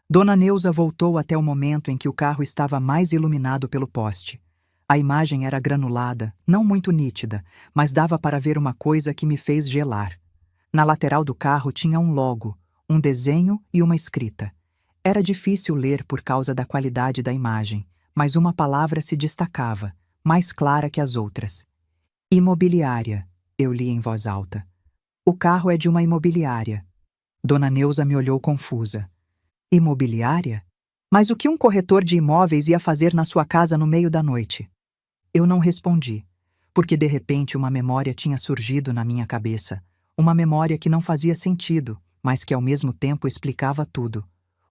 Dona Neuza voltou até o momento em que o carro estava mais iluminado pelo poste. A imagem era granulada, não muito nítida, mas dava para ver uma coisa que me fez gelar. Na lateral do carro tinha um logo, um desenho e uma escrita. Era difícil ler por causa da qualidade da imagem, mas uma palavra se destacava, mais clara que as outras. Imobiliária, eu li em voz alta. O carro é de uma imobiliária. Dona Neuza me olhou confusa. Imobiliária? Mas o que um corretor de imóveis ia fazer na sua casa no meio da noite? Eu não respondi, porque de repente uma memória tinha surgido na minha cabeça. Uma memória que não fazia sentido, mas que ao mesmo tempo explicava tudo.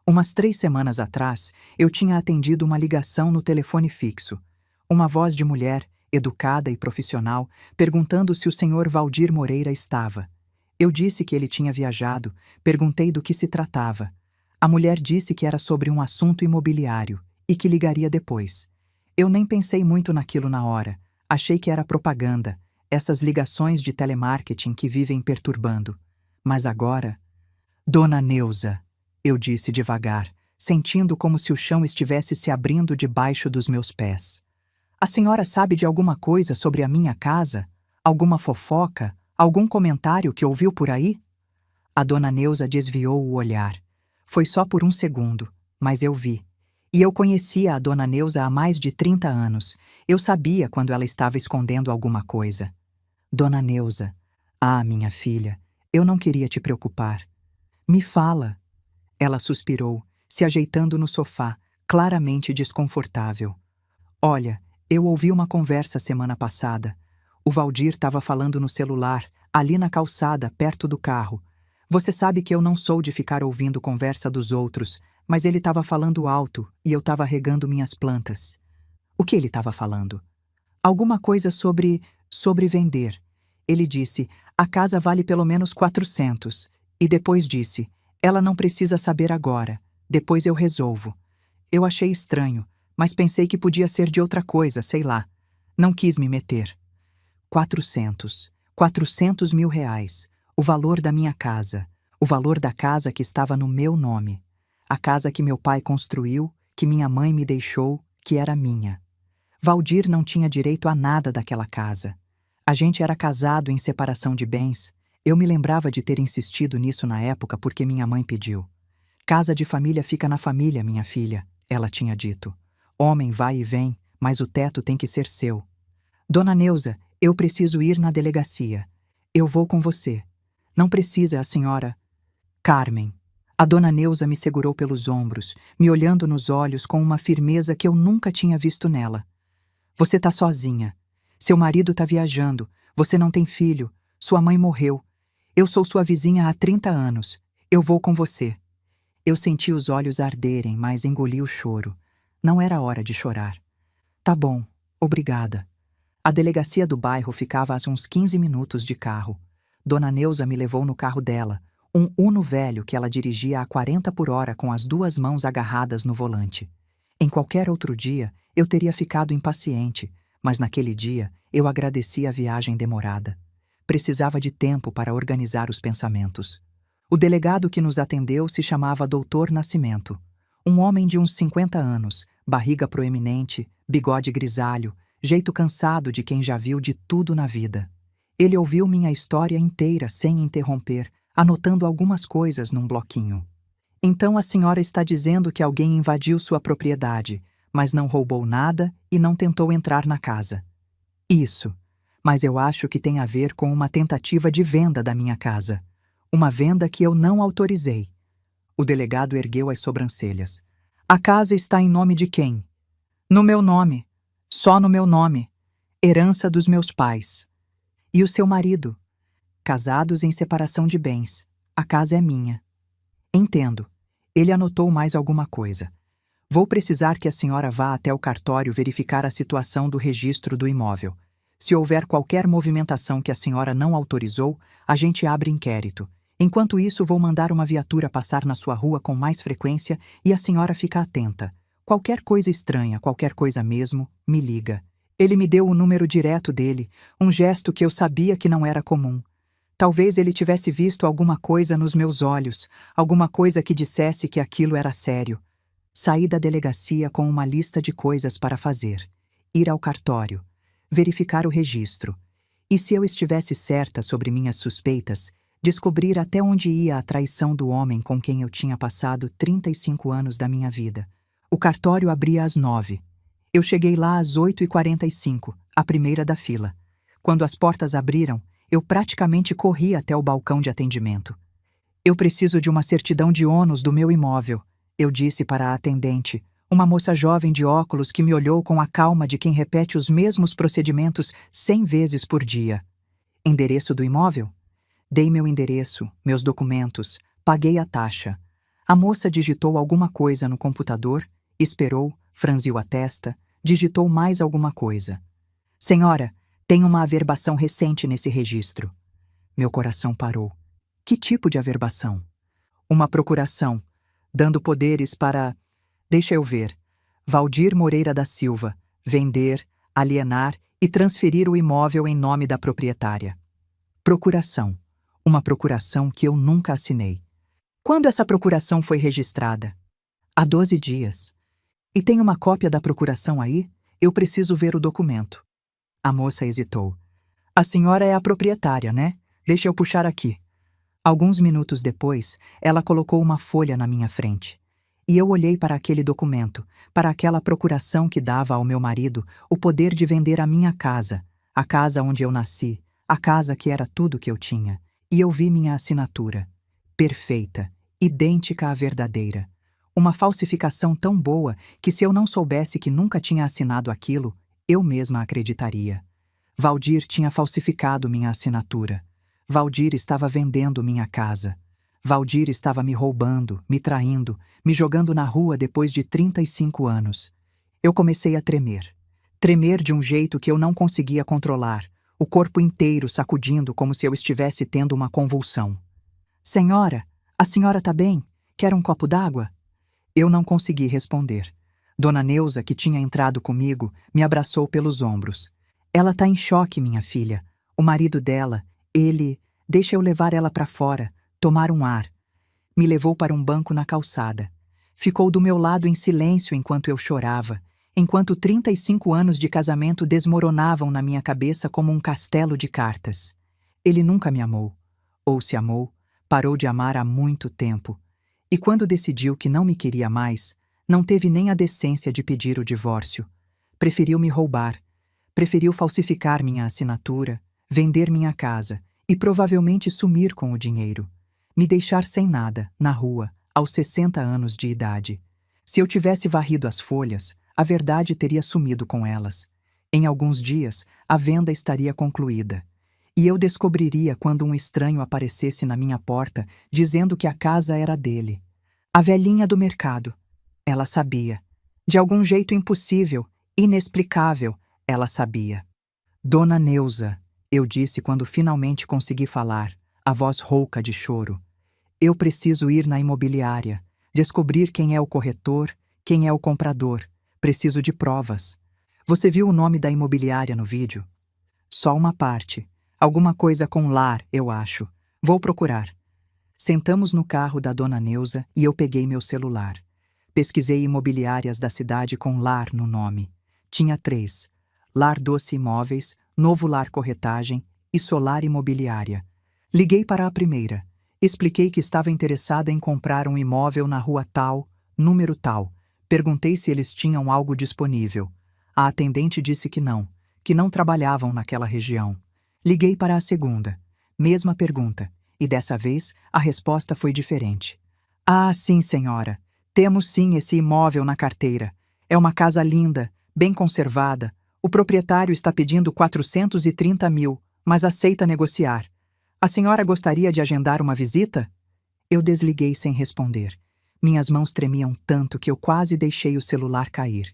Umas 3 semanas atrás, eu tinha atendido uma ligação no telefone fixo. Uma voz de mulher, educada e profissional, perguntando se o senhor Valdir Moreira estava. Eu disse que ele tinha viajado, perguntei do que se tratava. A mulher disse que era sobre um assunto imobiliário e que ligaria depois. Eu nem pensei muito naquilo na hora. Achei que era propaganda, essas ligações de telemarketing que vivem perturbando. Mas agora... Dona Neuza, eu disse devagar, sentindo como se o chão estivesse se abrindo debaixo dos meus pés. A senhora sabe de alguma coisa sobre a minha casa? Alguma fofoca? Algum comentário que ouviu por aí? A dona Neuza desviou o olhar. Foi só por um segundo, mas eu vi. E eu conhecia a dona Neuza há mais de 30 anos. Eu sabia quando ela estava escondendo alguma coisa. Dona Neuza, minha filha, eu não queria te preocupar. Me fala. Ela suspirou, se ajeitando no sofá, claramente desconfortável. Olha, eu ouvi uma conversa semana passada. O Valdir estava falando no celular, ali na calçada, perto do carro. Você sabe que eu não sou de ficar ouvindo conversa dos outros, mas ele estava falando alto e eu estava regando minhas plantas. O que ele estava falando? Alguma coisa sobre vender. Ele disse, a casa vale pelo menos 400. E depois disse: ela não precisa saber agora, depois eu resolvo. Eu achei estranho, mas pensei que podia ser de outra coisa, sei lá. Não quis me meter. 400 mil reais. O valor da minha casa. O valor da casa que estava no meu nome. A casa que meu pai construiu, que minha mãe me deixou, que era minha. Valdir não tinha direito a nada daquela casa. A gente era casado em separação de bens. Eu me lembrava de ter insistido nisso na época porque minha mãe pediu. Casa de família fica na família, minha filha, ela tinha dito. Homem vai e vem, mas o teto tem que ser seu. Dona Neuza, eu preciso ir na delegacia. Eu vou com você. Não precisa, a senhora... Carmen. A dona Neuza me segurou pelos ombros, me olhando nos olhos com uma firmeza que eu nunca tinha visto nela. Você tá sozinha. Seu marido tá viajando. Você não tem filho. Sua mãe morreu. Eu sou sua vizinha há 30 anos. Eu vou com você. Eu senti os olhos arderem, mas engoli o choro. Não era hora de chorar. Tá bom, obrigada. A delegacia do bairro ficava a uns 15 minutos de carro. Dona Neuza me levou no carro dela, um Uno velho que ela dirigia a 40 por hora com as duas mãos agarradas no volante. Em qualquer outro dia, eu teria ficado impaciente, mas naquele dia eu agradeci a viagem demorada. Precisava de tempo para organizar os pensamentos. O delegado que nos atendeu se chamava Doutor Nascimento. Um homem de uns 50 anos, barriga proeminente, bigode grisalho, jeito cansado de quem já viu de tudo na vida. Ele ouviu minha história inteira sem interromper, anotando algumas coisas num bloquinho. Então a senhora está dizendo que alguém invadiu sua propriedade, mas não roubou nada e não tentou entrar na casa. Isso. Mas eu acho que tem a ver com uma tentativa de venda da minha casa. Uma venda que eu não autorizei. O delegado ergueu as sobrancelhas. A casa está em nome de quem? No meu nome. Só no meu nome. Herança dos meus pais. E o seu marido? Casados em separação de bens. A casa é minha. Entendo. Ele anotou mais alguma coisa. Vou precisar que a senhora vá até o cartório verificar a situação do registro do imóvel. Se houver qualquer movimentação que a senhora não autorizou, a gente abre inquérito. Enquanto isso, vou mandar uma viatura passar na sua rua com mais frequência e a senhora fica atenta. Qualquer coisa estranha, qualquer coisa mesmo, me liga. Ele me deu o número direto dele, um gesto que eu sabia que não era comum. Talvez ele tivesse visto alguma coisa nos meus olhos, alguma coisa que dissesse que aquilo era sério. Saí da delegacia com uma lista de coisas para fazer. Ir ao cartório. Verificar o registro. E se eu estivesse certa sobre minhas suspeitas, descobrir até onde ia a traição do homem com quem eu tinha passado 35 anos da minha vida. O cartório abria às 9. Eu cheguei lá às 8h45, a primeira da fila. Quando as portas abriram, eu praticamente corri até o balcão de atendimento. Eu preciso de uma certidão de ônus do meu imóvel, eu disse para a atendente, uma moça jovem de óculos que me olhou com a calma de quem repete os mesmos procedimentos 100 vezes por dia. Endereço do imóvel? Dei meu endereço, meus documentos, paguei a taxa. A moça digitou alguma coisa no computador, esperou, franziu a testa, digitou mais alguma coisa. Senhora, tem uma averbação recente nesse registro. Meu coração parou. Que tipo de averbação? Uma procuração, dando poderes para... Deixa eu ver. Valdir Moreira da Silva, vender, alienar e transferir o imóvel em nome da proprietária. Procuração. Uma procuração que eu nunca assinei. Quando essa procuração foi registrada? Há 12 dias. E tem uma cópia da procuração aí? Eu preciso ver o documento. A moça hesitou. A senhora é a proprietária, né? Deixa eu puxar aqui. Alguns minutos depois, ela colocou uma folha na minha frente. E eu olhei para aquele documento, para aquela procuração que dava ao meu marido o poder de vender a minha casa, a casa onde eu nasci, a casa que era tudo que eu tinha. E eu vi minha assinatura. Perfeita, idêntica à verdadeira. Uma falsificação tão boa que se eu não soubesse que nunca tinha assinado aquilo, eu mesma acreditaria. Valdir tinha falsificado minha assinatura. Valdir estava vendendo minha casa. Valdir estava me roubando, me traindo, me jogando na rua depois de 35 anos. Eu comecei a tremer. Tremer de um jeito que eu não conseguia controlar, o corpo inteiro sacudindo como se eu estivesse tendo uma convulsão. Senhora, a senhora tá bem? Quer um copo d'água? Eu não consegui responder. Dona Neuza, que tinha entrado comigo, me abraçou pelos ombros. Ela tá em choque, minha filha. O marido dela, ele... Deixa eu levar ela para fora, tomar um ar. Me levou para um banco na calçada. Ficou do meu lado em silêncio enquanto eu chorava, enquanto 35 anos de casamento desmoronavam na minha cabeça como um castelo de cartas. Ele nunca me amou. Ou se amou, parou de amar há muito tempo. E quando decidiu que não me queria mais, não teve nem a decência de pedir o divórcio. Preferiu me roubar. Preferiu falsificar minha assinatura, vender minha casa e provavelmente sumir com o dinheiro. Me deixar sem nada, na rua, aos 60 anos de idade. Se eu tivesse varrido as folhas, a verdade teria sumido com elas. Em alguns dias, a venda estaria concluída. E eu descobriria quando um estranho aparecesse na minha porta dizendo que a casa era dele. A velhinha do mercado. Ela sabia. De algum jeito impossível, inexplicável, ela sabia. Dona Neuza, eu disse quando finalmente consegui falar, a voz rouca de choro. Eu preciso ir na imobiliária, descobrir quem é o corretor, quem é o comprador. Preciso de provas. Você viu o nome da imobiliária no vídeo? Só uma parte. Alguma coisa com lar, eu acho. Vou procurar. Sentamos no carro da Dona Neuza e eu peguei meu celular. Pesquisei imobiliárias da cidade com lar no nome. Tinha 3. Lar Doce Imóveis, Novo Lar Corretagem e Solar Imobiliária. Liguei para a primeira. Expliquei que estava interessada em comprar um imóvel na rua tal, número tal. Perguntei se eles tinham algo disponível. A atendente disse que não trabalhavam naquela região. Liguei para a segunda. Mesma pergunta. E dessa vez, a resposta foi diferente. Ah, sim, senhora. Temos sim esse imóvel na carteira. É uma casa linda, bem conservada. O proprietário está pedindo 430 mil, mas aceita negociar. A senhora gostaria de agendar uma visita? Eu desliguei sem responder. Minhas mãos tremiam tanto que eu quase deixei o celular cair.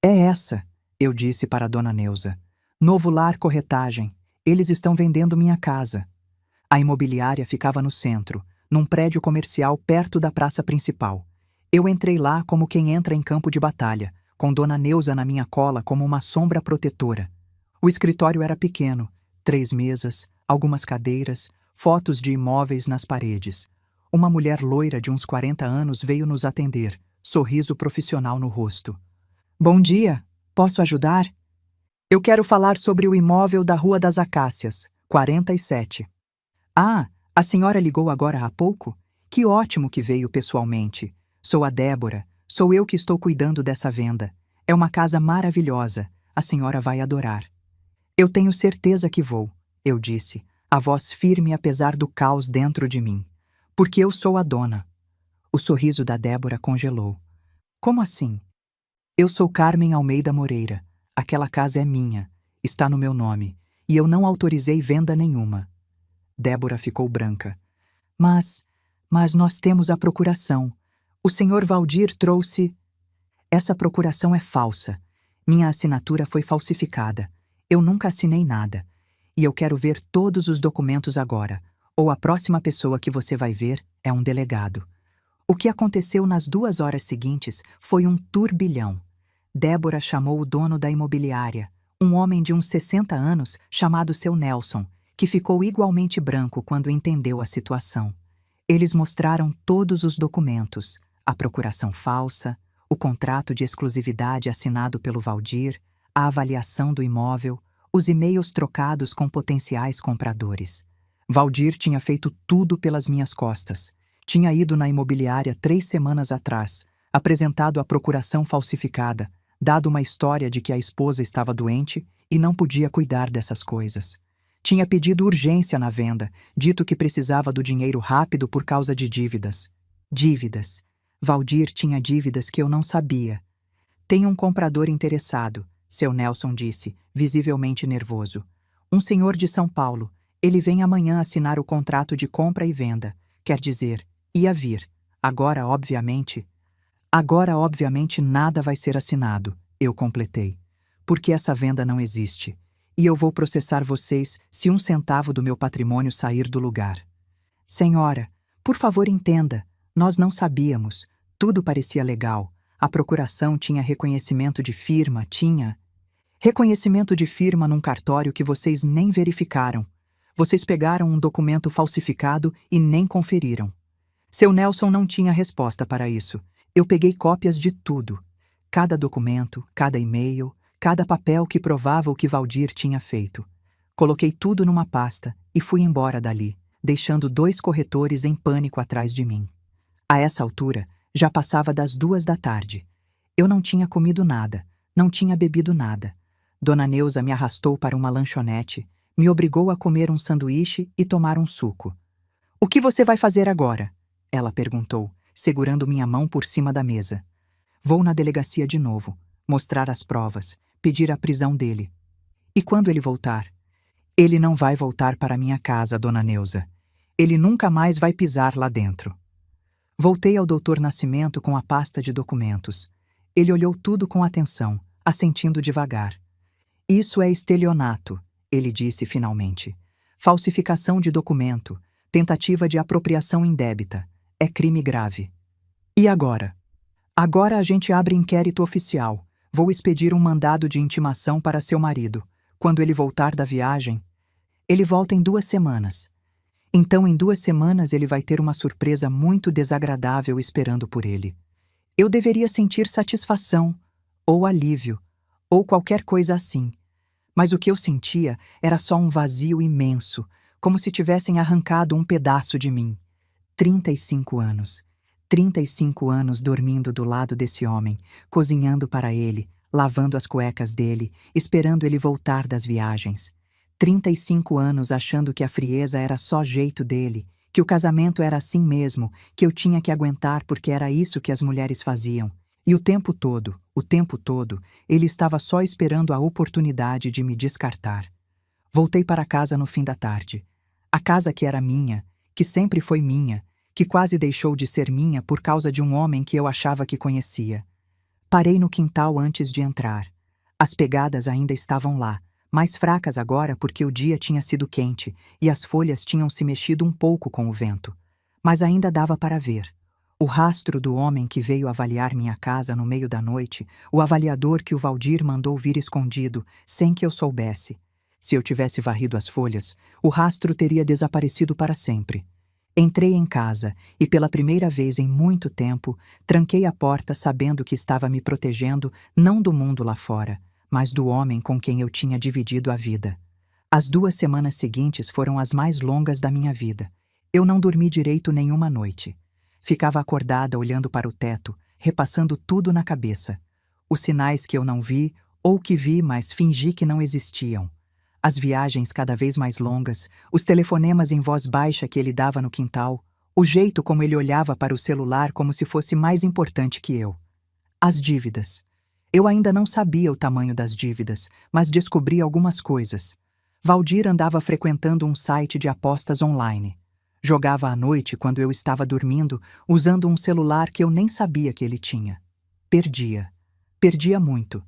É essa, eu disse para a Dona Neuza. Novo Lar Corretagem. Eles estão vendendo minha casa. A imobiliária ficava no centro, num prédio comercial perto da praça principal. Eu entrei lá como quem entra em campo de batalha, com Dona Neuza na minha cola como uma sombra protetora. O escritório era pequeno, 3 mesas, algumas cadeiras, fotos de imóveis nas paredes. Uma mulher loira de uns 40 anos veio nos atender, sorriso profissional no rosto. Bom dia, posso ajudar? Eu quero falar sobre o imóvel da Rua das Acácias, 47. Ah, a senhora ligou agora há pouco? Que ótimo que veio pessoalmente. Sou a Débora, sou eu que estou cuidando dessa venda. É uma casa maravilhosa, a senhora vai adorar. Eu tenho certeza que vou, eu disse, a voz firme apesar do caos dentro de mim. Porque eu sou a dona. O sorriso da Débora congelou. Como assim? Eu sou Carmen Almeida Moreira. Aquela casa é minha, está no meu nome, e eu não autorizei venda nenhuma. Débora ficou branca. Mas nós temos a procuração. O senhor Valdir trouxe... Essa procuração é falsa. Minha assinatura foi falsificada. Eu nunca assinei nada. E eu quero ver todos os documentos agora. Ou a próxima pessoa que você vai ver é um delegado. O que aconteceu nas 2 horas seguintes foi um turbilhão. Débora chamou o dono da imobiliária, um homem de uns 60 anos chamado seu Nelson, que ficou igualmente branco quando entendeu a situação. Eles mostraram todos os documentos, a procuração falsa, o contrato de exclusividade assinado pelo Valdir, a avaliação do imóvel, os e-mails trocados com potenciais compradores. Valdir tinha feito tudo pelas minhas costas. Tinha ido na imobiliária 3 semanas atrás, apresentado a procuração falsificada, dado uma história de que a esposa estava doente e não podia cuidar dessas coisas. Tinha pedido urgência na venda, dito que precisava do dinheiro rápido por causa de dívidas. Dívidas. Valdir tinha dívidas que eu não sabia. Tem um comprador interessado, seu Nelson disse, visivelmente nervoso. Um senhor de São Paulo. Ele vem amanhã assinar o contrato de compra e venda. Quer dizer, ia vir. Agora, obviamente nada vai ser assinado, eu completei. Porque essa venda não existe. E eu vou processar vocês se 1 centavo do meu patrimônio sair do lugar. Senhora, Por favor, entenda. Nós não sabíamos. Tudo parecia legal. A procuração tinha reconhecimento de firma, tinha... Reconhecimento de firma num cartório que vocês nem verificaram. Vocês pegaram um documento falsificado e nem conferiram. Seu Nelson não tinha resposta para isso. Eu peguei cópias de tudo. Cada documento, cada e-mail, cada papel que provava o que Valdir tinha feito. Coloquei tudo numa pasta e fui embora dali, deixando 2 corretores em pânico atrás de mim. A essa altura, já passava das 2 da tarde. Eu não tinha comido nada, não tinha bebido nada. Dona Neuza me arrastou para uma lanchonete, me obrigou a comer um sanduíche e tomar um suco. "O que você vai fazer agora?" ela perguntou, segurando minha mão por cima da mesa. "Vou na delegacia de novo, mostrar as provas, pedir a prisão dele. E quando ele voltar?" "Ele não vai voltar para minha casa, Dona Neuza. Ele nunca mais vai pisar lá dentro." Voltei ao Dr. Nascimento com a pasta de documentos. Ele olhou tudo com atenção, assentindo devagar. "Isso é estelionato", ele disse finalmente. "Falsificação de documento, tentativa de apropriação indébita. É crime grave." "E agora?" "Agora a gente abre inquérito oficial. Vou expedir um mandado de intimação para seu marido. Quando ele voltar da viagem..." "Ele volta em 2 semanas. Então, em 2 semanas ele vai ter uma surpresa muito desagradável esperando por ele. Eu deveria sentir satisfação, ou alívio, ou qualquer coisa assim. Mas o que eu sentia era só um vazio imenso, como se tivessem arrancado um pedaço de mim. 35 anos. 35 anos dormindo do lado desse homem, cozinhando para ele, lavando as cuecas dele, esperando ele voltar das viagens. 35 anos achando que a frieza era só jeito dele, que o casamento era assim mesmo, que eu tinha que aguentar porque era isso que as mulheres faziam. E o tempo todo, ele estava só esperando a oportunidade de me descartar. Voltei para casa no fim da tarde. A casa que era minha, que sempre foi minha, que quase deixou de ser minha por causa de um homem que eu achava que conhecia. Parei no quintal antes de entrar. As pegadas ainda estavam lá, mais fracas agora porque o dia tinha sido quente e as folhas tinham se mexido um pouco com o vento. Mas ainda dava para ver. O rastro do homem que veio avaliar minha casa no meio da noite, o avaliador que o Valdir mandou vir escondido, sem que eu soubesse. Se eu tivesse varrido as folhas, o rastro teria desaparecido para sempre. Entrei em casa e, pela primeira vez em muito tempo, tranquei a porta sabendo que estava me protegendo não do mundo lá fora, mas do homem com quem eu tinha dividido a vida. As 2 semanas seguintes foram as mais longas da minha vida. Eu não dormi direito nenhuma noite. Ficava acordada olhando para o teto, repassando tudo na cabeça. Os sinais que eu não vi, ou que vi, mas fingi que não existiam. As viagens cada vez mais longas, os telefonemas em voz baixa que ele dava no quintal, o jeito como ele olhava para o celular como se fosse mais importante que eu. As dívidas. Eu ainda não sabia o tamanho das dívidas, mas descobri algumas coisas. Valdir andava frequentando um site de apostas online. Jogava à noite quando eu estava dormindo, usando um celular que eu nem sabia que ele tinha. Perdia. Perdia muito.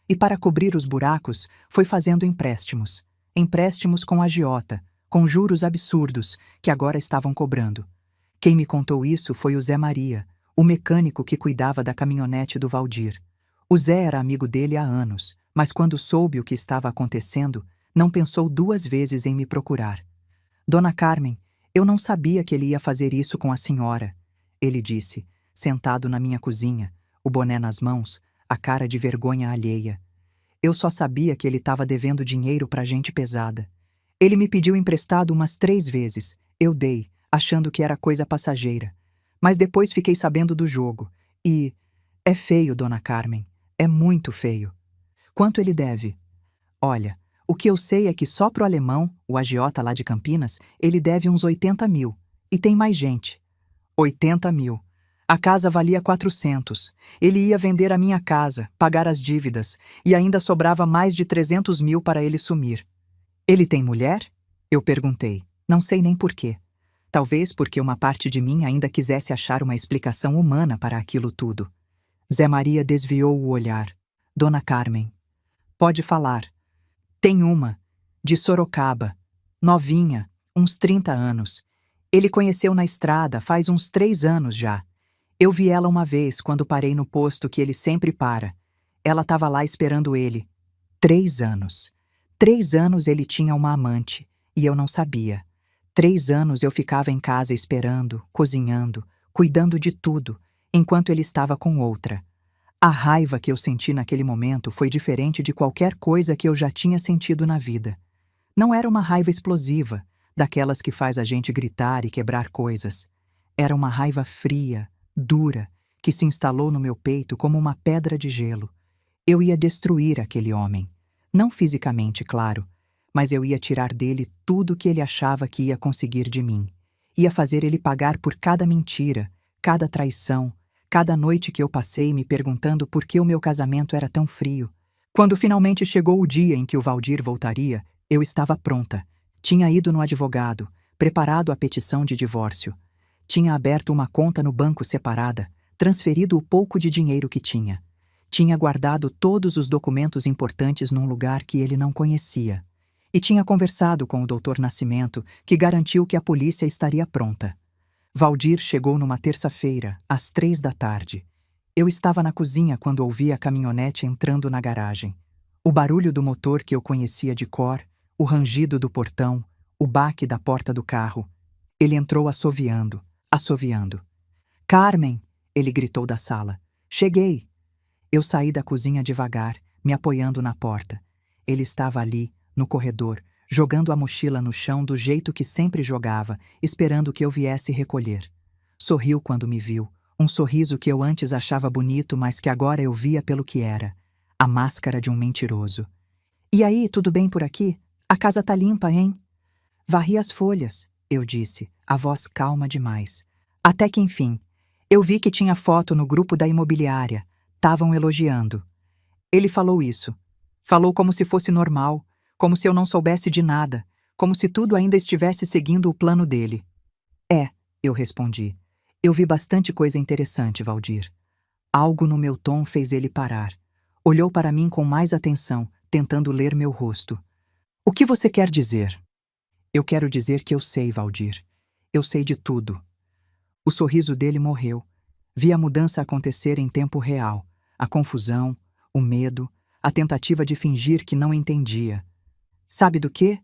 E para cobrir os buracos, foi fazendo empréstimos. Empréstimos com agiota, com juros absurdos, que agora estavam cobrando. Quem me contou isso foi o Zé Maria, o mecânico que cuidava da caminhonete do Valdir. O Zé era amigo dele há anos, mas quando soube o que estava acontecendo, não pensou 2 vezes em me procurar. "Dona Carmen, eu não sabia que ele ia fazer isso com a senhora", ele disse, sentado na minha cozinha, o boné nas mãos, a cara de vergonha alheia. "Eu só sabia que ele estava devendo dinheiro pra gente pesada. Ele me pediu emprestado umas 3 vezes. Eu dei, achando que era coisa passageira. Mas depois fiquei sabendo do jogo. E... é feio, Dona Carmen. É muito feio." "Quanto ele deve?" "Olha, o que eu sei é que só pro alemão, o agiota lá de Campinas, ele deve uns 80 mil. E tem mais gente." 80 mil. A casa valia 400. Ele ia vender a minha casa, pagar as dívidas, e ainda sobrava mais de 300 mil para ele sumir. "Ele tem mulher?" Eu perguntei. Não sei nem por quê. Talvez porque uma parte de mim ainda quisesse achar uma explicação humana para aquilo tudo. Zé Maria desviou o olhar. "Dona Carmen." "Pode falar." "Tem uma, de Sorocaba, novinha, uns 30 anos. Ele conheceu na estrada faz uns 3 anos já. Eu vi ela uma vez quando parei no posto que ele sempre para. Ela estava lá esperando ele. 3 anos. 3 anos ele tinha uma amante, e eu não sabia. 3 anos eu ficava em casa esperando, cozinhando, cuidando de tudo, enquanto ele estava com outra. A raiva que eu senti naquele momento foi diferente de qualquer coisa que eu já tinha sentido na vida. Não era uma raiva explosiva, daquelas que faz a gente gritar e quebrar coisas. Era uma raiva fria, dura, que se instalou no meu peito como uma pedra de gelo. Eu ia destruir aquele homem. Não fisicamente, claro, mas eu ia tirar dele tudo que ele achava que ia conseguir de mim. Ia fazer ele pagar por cada mentira, cada traição, cada noite que eu passei me perguntando por que o meu casamento era tão frio. Quando finalmente chegou o dia em que o Valdir voltaria, eu estava pronta. Tinha ido no advogado, preparado a petição de divórcio. Tinha aberto uma conta no banco separada, transferido o pouco de dinheiro que tinha. Tinha guardado todos os documentos importantes num lugar que ele não conhecia. E tinha conversado com o Dr. Nascimento, que garantiu que a polícia estaria pronta. Valdir chegou numa terça-feira, às 3 da tarde. Eu estava na cozinha quando ouvi a caminhonete entrando na garagem. O barulho do motor que eu conhecia de cor, o rangido do portão, o baque da porta do carro. Ele entrou assoviando, assoviando. "Carmen!" ele gritou da sala. "Cheguei!" Eu saí da cozinha devagar, me apoiando na porta. Ele estava ali, no corredor, jogando a mochila no chão do jeito que sempre jogava, esperando que eu viesse recolher. Sorriu quando me viu, um sorriso que eu antes achava bonito, mas que agora eu via pelo que era, a máscara de um mentiroso. "E aí, tudo bem por aqui? A casa tá limpa, hein?" "Varri as folhas", eu disse, a voz calma demais. Até que enfim, eu vi que tinha foto no grupo da imobiliária. Estavam elogiando. Ele falou isso. Falou como se fosse normal, como se eu não soubesse de nada, como se tudo ainda estivesse seguindo o plano dele. "É", eu respondi. "Eu vi bastante coisa interessante, Valdir." Algo no meu tom fez ele parar. Olhou para mim com mais atenção, tentando ler meu rosto. "O que você quer dizer?" "Eu quero dizer que eu sei, Valdir. Eu sei de tudo." O sorriso dele morreu. Vi a mudança acontecer em tempo real. A confusão, o medo, a tentativa de fingir que não entendia. "Sabe do quê?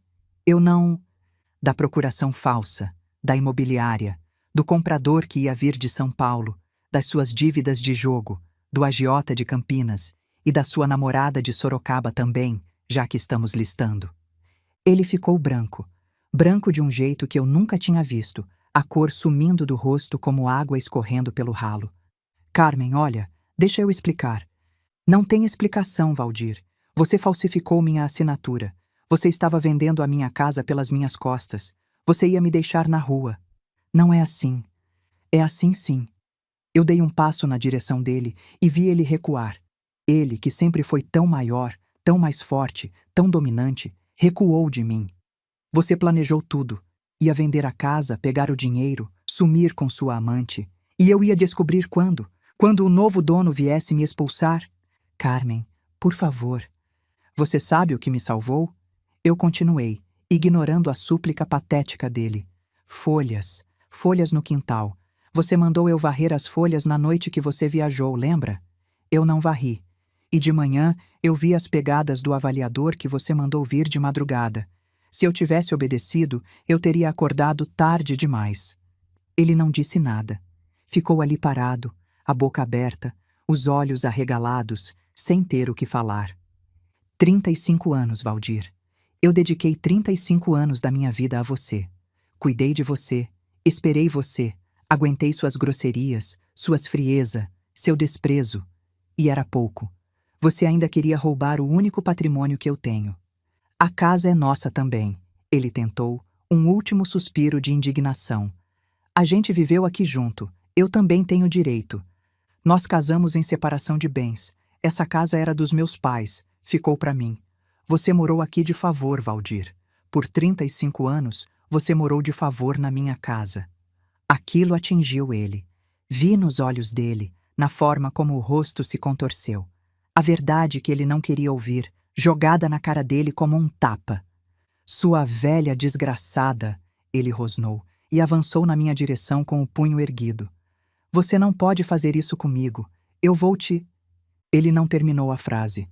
Eu não..." Da procuração falsa, da imobiliária, do comprador que ia vir de São Paulo, das suas dívidas de jogo, do agiota de Campinas e da sua namorada de Sorocaba também, já que estamos listando. Ele ficou branco. Branco de um jeito que eu nunca tinha visto, a cor sumindo do rosto como água escorrendo pelo ralo. "Carmen, olha, deixa eu explicar." "Não tem explicação, Valdir. Você falsificou minha assinatura. Você estava vendendo a minha casa pelas minhas costas. Você ia me deixar na rua." "Não é assim." "É assim sim." Eu dei um passo na direção dele e vi ele recuar. Ele, que sempre foi tão maior, tão mais forte, tão dominante, recuou de mim. "Você planejou tudo. Ia vender a casa, pegar o dinheiro, sumir com sua amante. E eu ia descobrir quando? Quando o novo dono viesse me expulsar?" "Carmen, por favor." "Você sabe o que me salvou?" Eu continuei, ignorando a súplica patética dele. "Folhas. Folhas no quintal. Você mandou eu varrer as folhas na noite que você viajou, lembra? Eu não varri. E de manhã eu vi as pegadas do avaliador que você mandou vir de madrugada. Se eu tivesse obedecido, eu teria acordado tarde demais." Ele não disse nada. Ficou ali parado, a boca aberta, os olhos arregalados, sem ter o que falar. 35 anos, Valdir. Eu dediquei 35 anos da minha vida a você. Cuidei de você, esperei você, aguentei suas grosserias, suas frieza, seu desprezo. E era pouco. Você ainda queria roubar o único patrimônio que eu tenho. "A casa é nossa também." Ele tentou, um último suspiro de indignação. "A gente viveu aqui junto. Eu também tenho direito. Nós casamos em separação de bens. Essa casa era dos meus pais. Ficou para mim. Você morou aqui de favor, Valdir. Por 35 anos, você morou de favor na minha casa." Aquilo atingiu ele. Vi nos olhos dele, na forma como o rosto se contorceu. A verdade que ele não queria ouvir, jogada na cara dele como um tapa. "Sua velha desgraçada", ele rosnou, e avançou na minha direção com o punho erguido. Você não pode fazer isso comigo. Eu vou te... Ele não terminou a frase.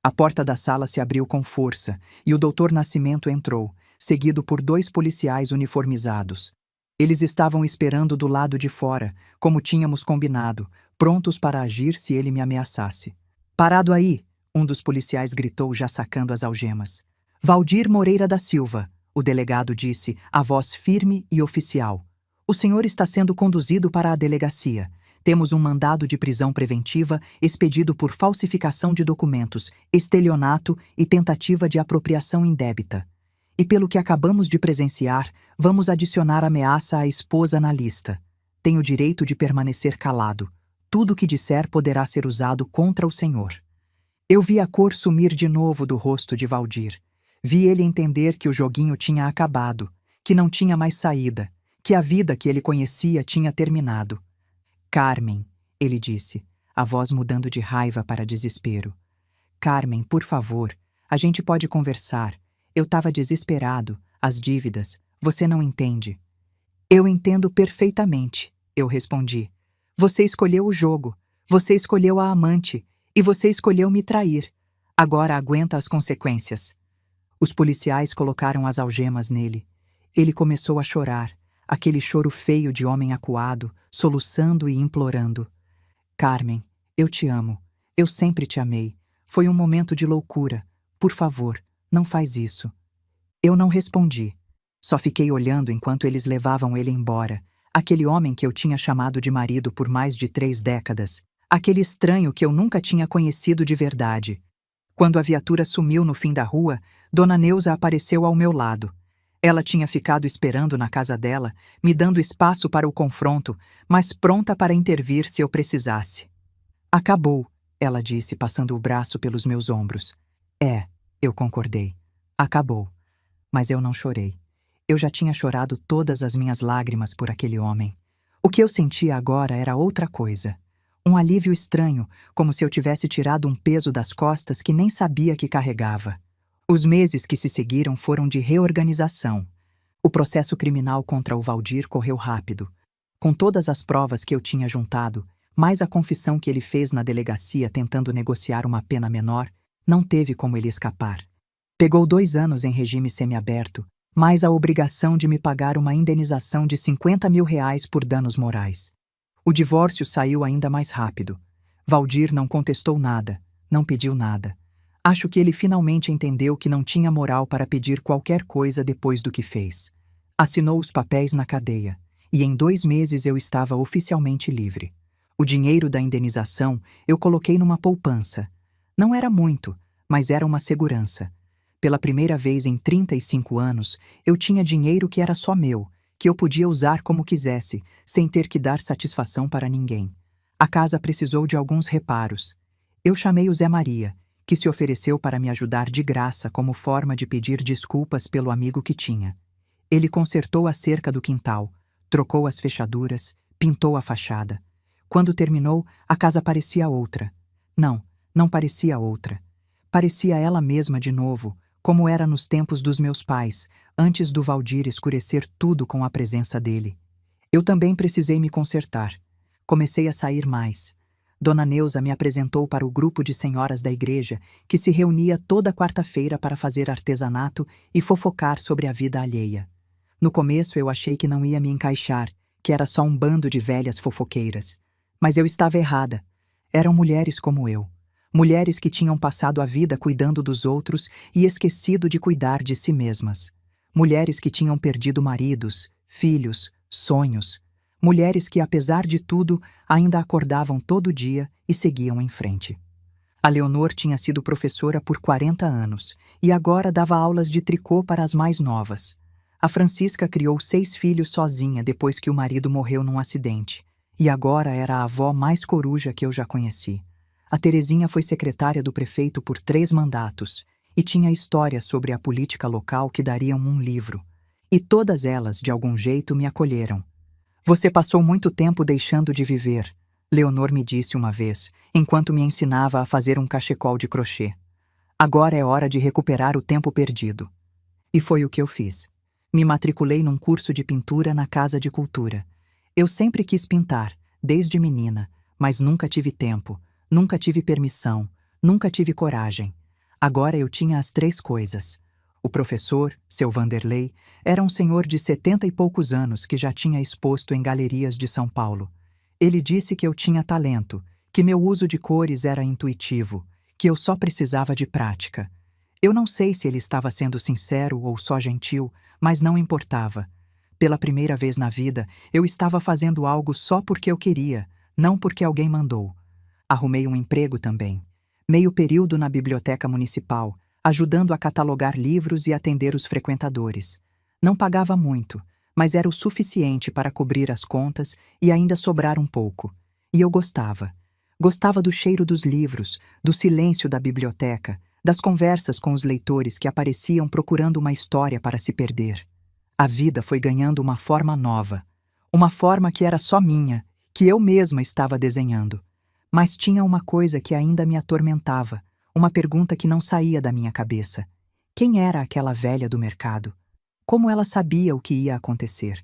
A porta da sala se abriu com força e o Dr. Nascimento entrou, seguido por 2 policiais uniformizados. Eles estavam esperando do lado de fora, como tínhamos combinado, prontos para agir se ele me ameaçasse. Parado aí, um dos policiais gritou já sacando as algemas. Valdir Moreira da Silva, o delegado disse, a voz firme e oficial. O senhor está sendo conduzido para a delegacia. Temos um mandado de prisão preventiva expedido por falsificação de documentos, estelionato e tentativa de apropriação indébita. E pelo que acabamos de presenciar, vamos adicionar ameaça à esposa na lista. Tem o direito de permanecer calado. Tudo o que disser poderá ser usado contra o senhor. Eu vi a cor sumir de novo do rosto de Valdir. Vi ele entender que o joguinho tinha acabado, que não tinha mais saída, que a vida que ele conhecia tinha terminado. Carmen, ele disse, a voz mudando de raiva para desespero. Carmen, por favor, a gente pode conversar. Eu estava desesperado, as dívidas, você não entende. Eu entendo perfeitamente, eu respondi. Você escolheu o jogo, você escolheu a amante e você escolheu me trair. Agora aguenta as consequências. Os policiais colocaram as algemas nele. Ele começou a chorar, aquele choro feio de homem acuado, soluçando e implorando. Carmen, eu te amo. Eu sempre te amei. Foi um momento de loucura. Por favor, não faz isso. Eu não respondi. Só fiquei olhando enquanto eles levavam ele embora. Aquele homem que eu tinha chamado de marido por mais de 3 décadas. Aquele estranho que eu nunca tinha conhecido de verdade. Quando a viatura sumiu no fim da rua, Dona Neuza apareceu ao meu lado. Ela tinha ficado esperando na casa dela, me dando espaço para o confronto, mas pronta para intervir se eu precisasse. Acabou, ela disse, passando o braço pelos meus ombros. É, eu concordei. Acabou. Mas eu não chorei. Eu já tinha chorado todas as minhas lágrimas por aquele homem. O que eu sentia agora era outra coisa. Um alívio estranho, como se eu tivesse tirado um peso das costas que nem sabia que carregava. Os meses que se seguiram foram de reorganização. O processo criminal contra o Valdir correu rápido. Com todas as provas que eu tinha juntado, mais a confissão que ele fez na delegacia tentando negociar uma pena menor, não teve como ele escapar. Pegou 2 anos em regime semiaberto, mais a obrigação de me pagar uma indenização de R$50 mil por danos morais. O divórcio saiu ainda mais rápido. Valdir não contestou nada, não pediu nada. Acho que ele finalmente entendeu que não tinha moral para pedir qualquer coisa depois do que fez. Assinou os papéis na cadeia, e em 2 meses eu estava oficialmente livre. O dinheiro da indenização eu coloquei numa poupança. Não era muito, mas era uma segurança. Pela primeira vez em 35 anos, eu tinha dinheiro que era só meu, que eu podia usar como quisesse, sem ter que dar satisfação para ninguém. A casa precisou de alguns reparos. Eu chamei o Zé Maria, que se ofereceu para me ajudar de graça como forma de pedir desculpas pelo amigo que tinha. Ele consertou a cerca do quintal, trocou as fechaduras, pintou a fachada. Quando terminou, a casa parecia outra. Não, não parecia outra. Parecia ela mesma de novo, como era nos tempos dos meus pais, antes do Valdir escurecer tudo com a presença dele. Eu também precisei me consertar. Comecei a sair mais. Dona Neuza me apresentou para o grupo de senhoras da igreja que se reunia toda quarta-feira para fazer artesanato e fofocar sobre a vida alheia. No começo eu achei que não ia me encaixar, que era só um bando de velhas fofoqueiras. Mas eu estava errada. Eram mulheres como eu. Mulheres que tinham passado a vida cuidando dos outros e esquecido de cuidar de si mesmas. Mulheres que tinham perdido maridos, filhos, sonhos. Mulheres que, apesar de tudo, ainda acordavam todo dia e seguiam em frente. A Leonor tinha sido professora por 40 anos e agora dava aulas de tricô para as mais novas. A Francisca criou 6 filhos sozinha depois que o marido morreu num acidente e agora era a avó mais coruja que eu já conheci. A Terezinha foi secretária do prefeito por 3 mandatos e tinha histórias sobre a política local que dariam um livro. E todas elas, de algum jeito, me acolheram. Você passou muito tempo deixando de viver, Leonor me disse uma vez, enquanto me ensinava a fazer um cachecol de crochê. Agora é hora de recuperar o tempo perdido. E foi o que eu fiz. Me matriculei num curso de pintura na Casa de Cultura. Eu sempre quis pintar, desde menina, mas nunca tive tempo, nunca tive permissão, nunca tive coragem. Agora eu tinha as três coisas. O professor, seu Vanderlei, era um senhor de 70 e poucos anos que já tinha exposto em galerias de São Paulo. Ele disse que eu tinha talento, que meu uso de cores era intuitivo, que eu só precisava de prática. Eu não sei se ele estava sendo sincero ou só gentil, mas não importava. Pela primeira vez na vida, eu estava fazendo algo só porque eu queria, não porque alguém mandou. Arrumei um emprego também. Meio período na biblioteca municipal, ajudando a catalogar livros e atender os frequentadores. Não pagava muito, mas era o suficiente para cobrir as contas e ainda sobrar um pouco. E eu gostava. Gostava do cheiro dos livros, do silêncio da biblioteca, das conversas com os leitores que apareciam procurando uma história para se perder. A vida foi ganhando uma forma nova. Uma forma que era só minha, que eu mesma estava desenhando. Mas tinha uma coisa que ainda me atormentava, uma pergunta que não saía da minha cabeça. Quem era aquela velha do mercado? Como ela sabia o que ia acontecer?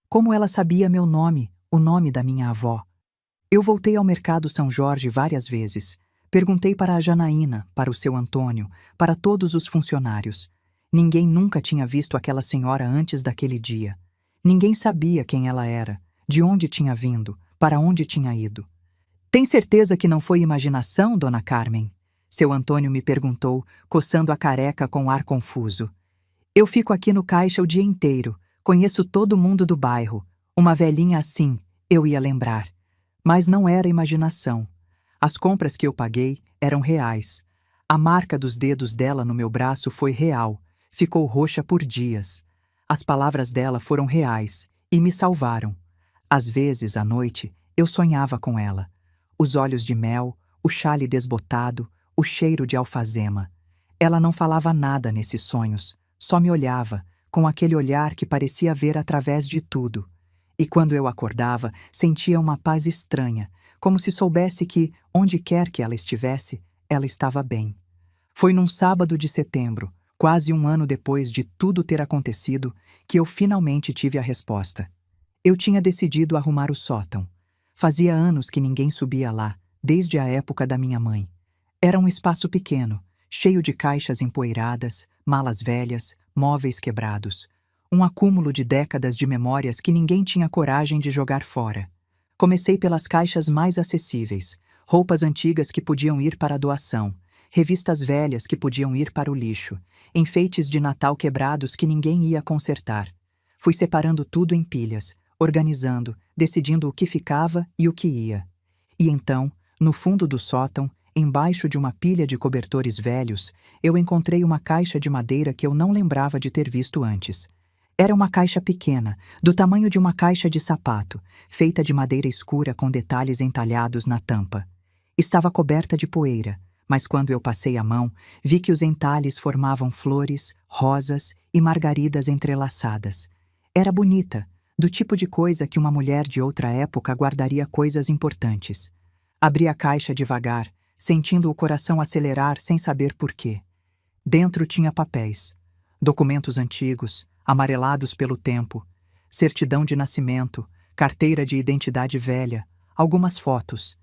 Como ela sabia meu nome, o nome da minha avó? Eu voltei ao mercado São Jorge várias vezes. Perguntei para a Janaína, para o seu Antônio, para todos os funcionários. Ninguém nunca tinha visto aquela senhora antes daquele dia. Ninguém sabia quem ela era, de onde tinha vindo, para onde tinha ido. Tem certeza que não foi imaginação, dona Carmen? Seu Antônio me perguntou, coçando a careca com ar confuso. Eu fico aqui no caixa o dia inteiro, conheço todo mundo do bairro. Uma velhinha assim, eu ia lembrar. Mas não era imaginação. As compras que eu paguei eram reais. A marca dos dedos dela no meu braço foi real, ficou roxa por dias. As palavras dela foram reais e me salvaram. Às vezes, à noite, eu sonhava com ela. Os olhos de mel, o xale desbotado, o cheiro de alfazema. Ela não falava nada nesses sonhos, só me olhava, com aquele olhar que parecia ver através de tudo. E quando eu acordava, sentia uma paz estranha, como se soubesse que, onde quer que ela estivesse, ela estava bem. Foi num sábado de setembro, quase um ano depois de tudo ter acontecido, que eu finalmente tive a resposta. Eu tinha decidido arrumar o sótão. Fazia anos que ninguém subia lá, desde a época da minha mãe. Era um espaço pequeno, cheio de caixas empoeiradas, malas velhas, móveis quebrados. Um acúmulo de décadas de memórias que ninguém tinha coragem de jogar fora. Comecei pelas caixas mais acessíveis, roupas antigas que podiam ir para a doação, revistas velhas que podiam ir para o lixo, enfeites de Natal quebrados que ninguém ia consertar. Fui separando tudo em pilhas, organizando, decidindo o que ficava e o que ia. E então, no fundo do sótão, embaixo de uma pilha de cobertores velhos, eu encontrei uma caixa de madeira que eu não lembrava de ter visto antes. Era uma caixa pequena, do tamanho de uma caixa de sapato, feita de madeira escura com detalhes entalhados na tampa. Estava coberta de poeira, mas quando eu passei a mão, vi que os entalhes formavam flores, rosas e margaridas entrelaçadas. Era bonita, do tipo de coisa que uma mulher de outra época guardaria coisas importantes. Abri a caixa devagar, sentindo o coração acelerar sem saber por quê. Dentro tinha papéis, documentos antigos, amarelados pelo tempo, certidão de nascimento, carteira de identidade velha, algumas fotos,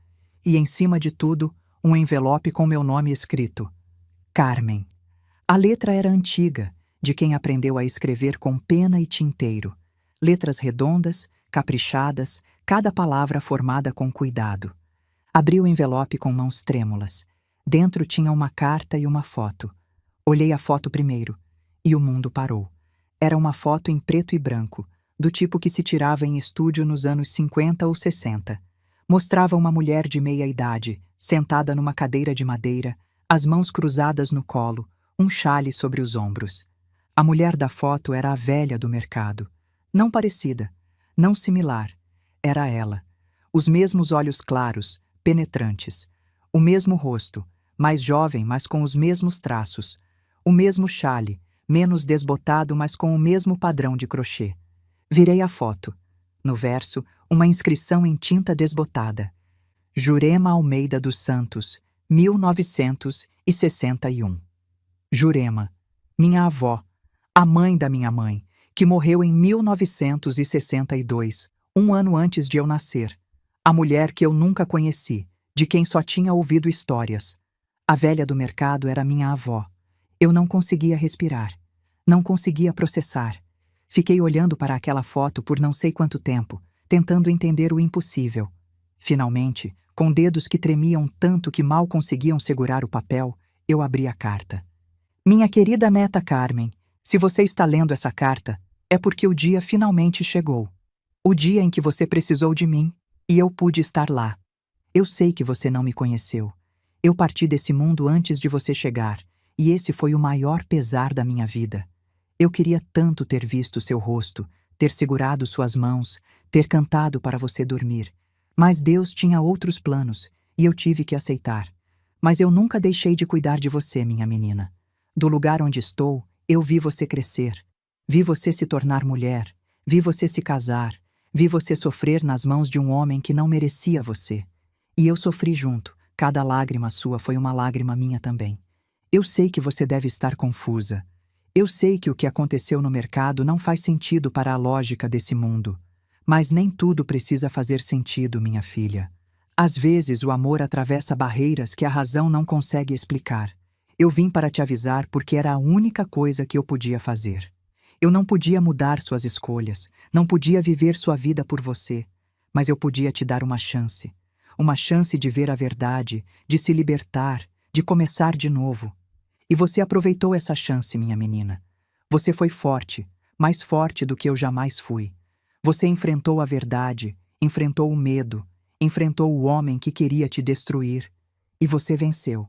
e em cima de tudo, um envelope com meu nome escrito. Carmen. A letra era antiga, de quem aprendeu a escrever com pena e tinteiro. Letras redondas, caprichadas, cada palavra formada com cuidado. Abri o envelope com mãos trêmulas. Dentro tinha uma carta e uma foto. Olhei a foto primeiro, e o mundo parou. Era uma foto em preto e branco, do tipo que se tirava em estúdio nos anos 50 ou 60. Mostrava uma mulher de meia idade, sentada numa cadeira de madeira, as mãos cruzadas no colo, um xale sobre os ombros. A mulher da foto era a velha do mercado. Não parecida, não similar. Era ela. Os mesmos olhos claros, penetrantes. O mesmo rosto, mais jovem, mas com os mesmos traços. O mesmo xale, menos desbotado, mas com o mesmo padrão de crochê. Virei a foto. No verso, uma inscrição em tinta desbotada. Jurema Almeida dos Santos, 1961. Jurema, minha avó, a mãe da minha mãe, que morreu em 1962, um ano antes de eu nascer. A mulher que eu nunca conheci, de quem só tinha ouvido histórias. A velha do mercado era minha avó. Eu não conseguia respirar. Não conseguia processar. Fiquei olhando para aquela foto por não sei quanto tempo, tentando entender o impossível. Finalmente, com dedos que tremiam tanto que mal conseguiam segurar o papel, eu abri a carta. Minha querida neta Carmen, se você está lendo essa carta, é porque o dia finalmente chegou. O dia em que você precisou de mim, e eu pude estar lá. Eu sei que você não me conheceu. Eu parti desse mundo antes de você chegar, e esse foi o maior pesar da minha vida. Eu queria tanto ter visto seu rosto, ter segurado suas mãos, ter cantado para você dormir. Mas Deus tinha outros planos, e eu tive que aceitar. Mas eu nunca deixei de cuidar de você, minha menina. Do lugar onde estou, eu vi você crescer. Vi você se tornar mulher. Vi você se casar. Vi você sofrer nas mãos de um homem que não merecia você. E eu sofri junto. Cada lágrima sua foi uma lágrima minha também. Eu sei que você deve estar confusa. Eu sei que o que aconteceu no mercado não faz sentido para a lógica desse mundo. Mas nem tudo precisa fazer sentido, minha filha. Às vezes o amor atravessa barreiras que a razão não consegue explicar. Eu vim para te avisar porque era a única coisa que eu podia fazer. Eu não podia mudar suas escolhas, não podia viver sua vida por você, mas eu podia te dar uma chance de ver a verdade, de se libertar, de começar de novo. E você aproveitou essa chance, minha menina. Você foi forte, mais forte do que eu jamais fui. Você enfrentou a verdade, enfrentou o medo, enfrentou o homem que queria te destruir. E você venceu.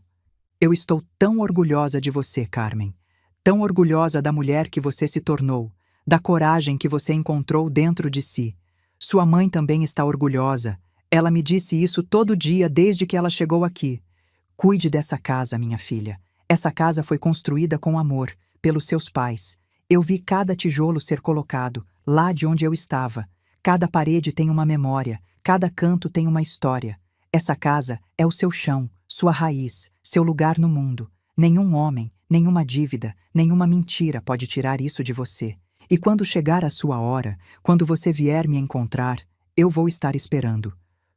Eu estou tão orgulhosa de você, Carmen. Tão orgulhosa da mulher que você se tornou, da coragem que você encontrou dentro de si. Sua mãe também está orgulhosa. Ela me disse isso todo dia desde que ela chegou aqui. Cuide dessa casa, minha filha. Essa casa foi construída com amor, pelos seus pais. Eu vi cada tijolo ser colocado, lá de onde eu estava. Cada parede tem uma memória, cada canto tem uma história. Essa casa é o seu chão, sua raiz, seu lugar no mundo. Nenhum homem, nenhuma dívida, nenhuma mentira pode tirar isso de você. E quando chegar a sua hora, quando você vier me encontrar, eu vou estar esperando.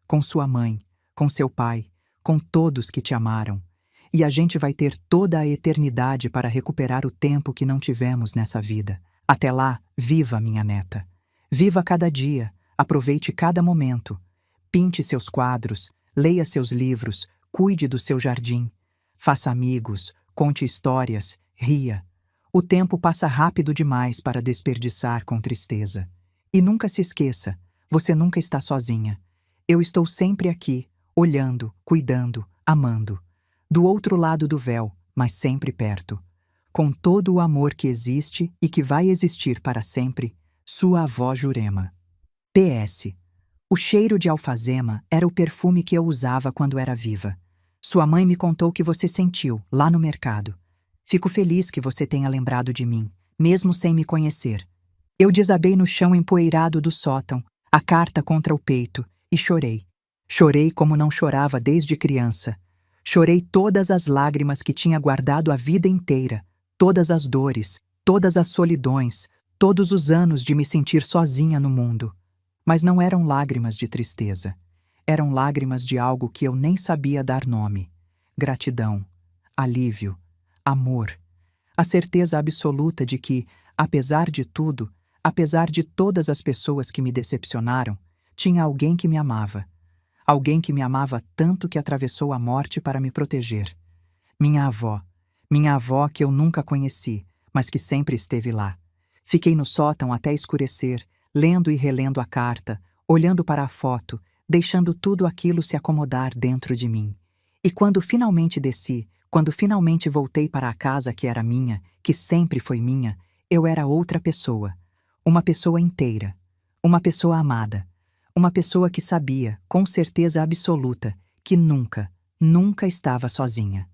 Com sua mãe, com seu pai, com todos que te amaram. E a gente vai ter toda a eternidade para recuperar o tempo que não tivemos nessa vida. Até lá, viva, minha neta. Viva cada dia, aproveite cada momento. Pinte seus quadros, leia seus livros, cuide do seu jardim. Faça amigos, conte histórias, ria. O tempo passa rápido demais para desperdiçar com tristeza. E nunca se esqueça, você nunca está sozinha. Eu estou sempre aqui, olhando, cuidando, amando. Do outro lado do véu, mas sempre perto. Com todo o amor que existe e que vai existir para sempre, sua avó Jurema. PS. O cheiro de alfazema era o perfume que eu usava quando era viva. Sua mãe me contou que você sentiu, lá no mercado. Fico feliz que você tenha lembrado de mim, mesmo sem me conhecer. Eu desabei no chão empoeirado do sótão, a carta contra o peito, e chorei. Chorei como não chorava desde criança. Chorei todas as lágrimas que tinha guardado a vida inteira, todas as dores, todas as solidões, todos os anos de me sentir sozinha no mundo. Mas não eram lágrimas de tristeza. Eram lágrimas de algo que eu nem sabia dar nome. Gratidão, alívio, amor. A certeza absoluta de que, apesar de tudo, apesar de todas as pessoas que me decepcionaram, tinha alguém que me amava. Alguém que me amava tanto que atravessou a morte para me proteger. Minha avó que eu nunca conheci, mas que sempre esteve lá. Fiquei no sótão até escurecer, lendo e relendo a carta, olhando para a foto, deixando tudo aquilo se acomodar dentro de mim. E quando finalmente desci, quando finalmente voltei para a casa que era minha, que sempre foi minha, eu era outra pessoa. Uma pessoa inteira. Uma pessoa amada. Uma pessoa que sabia, com certeza absoluta, que nunca, nunca estava sozinha.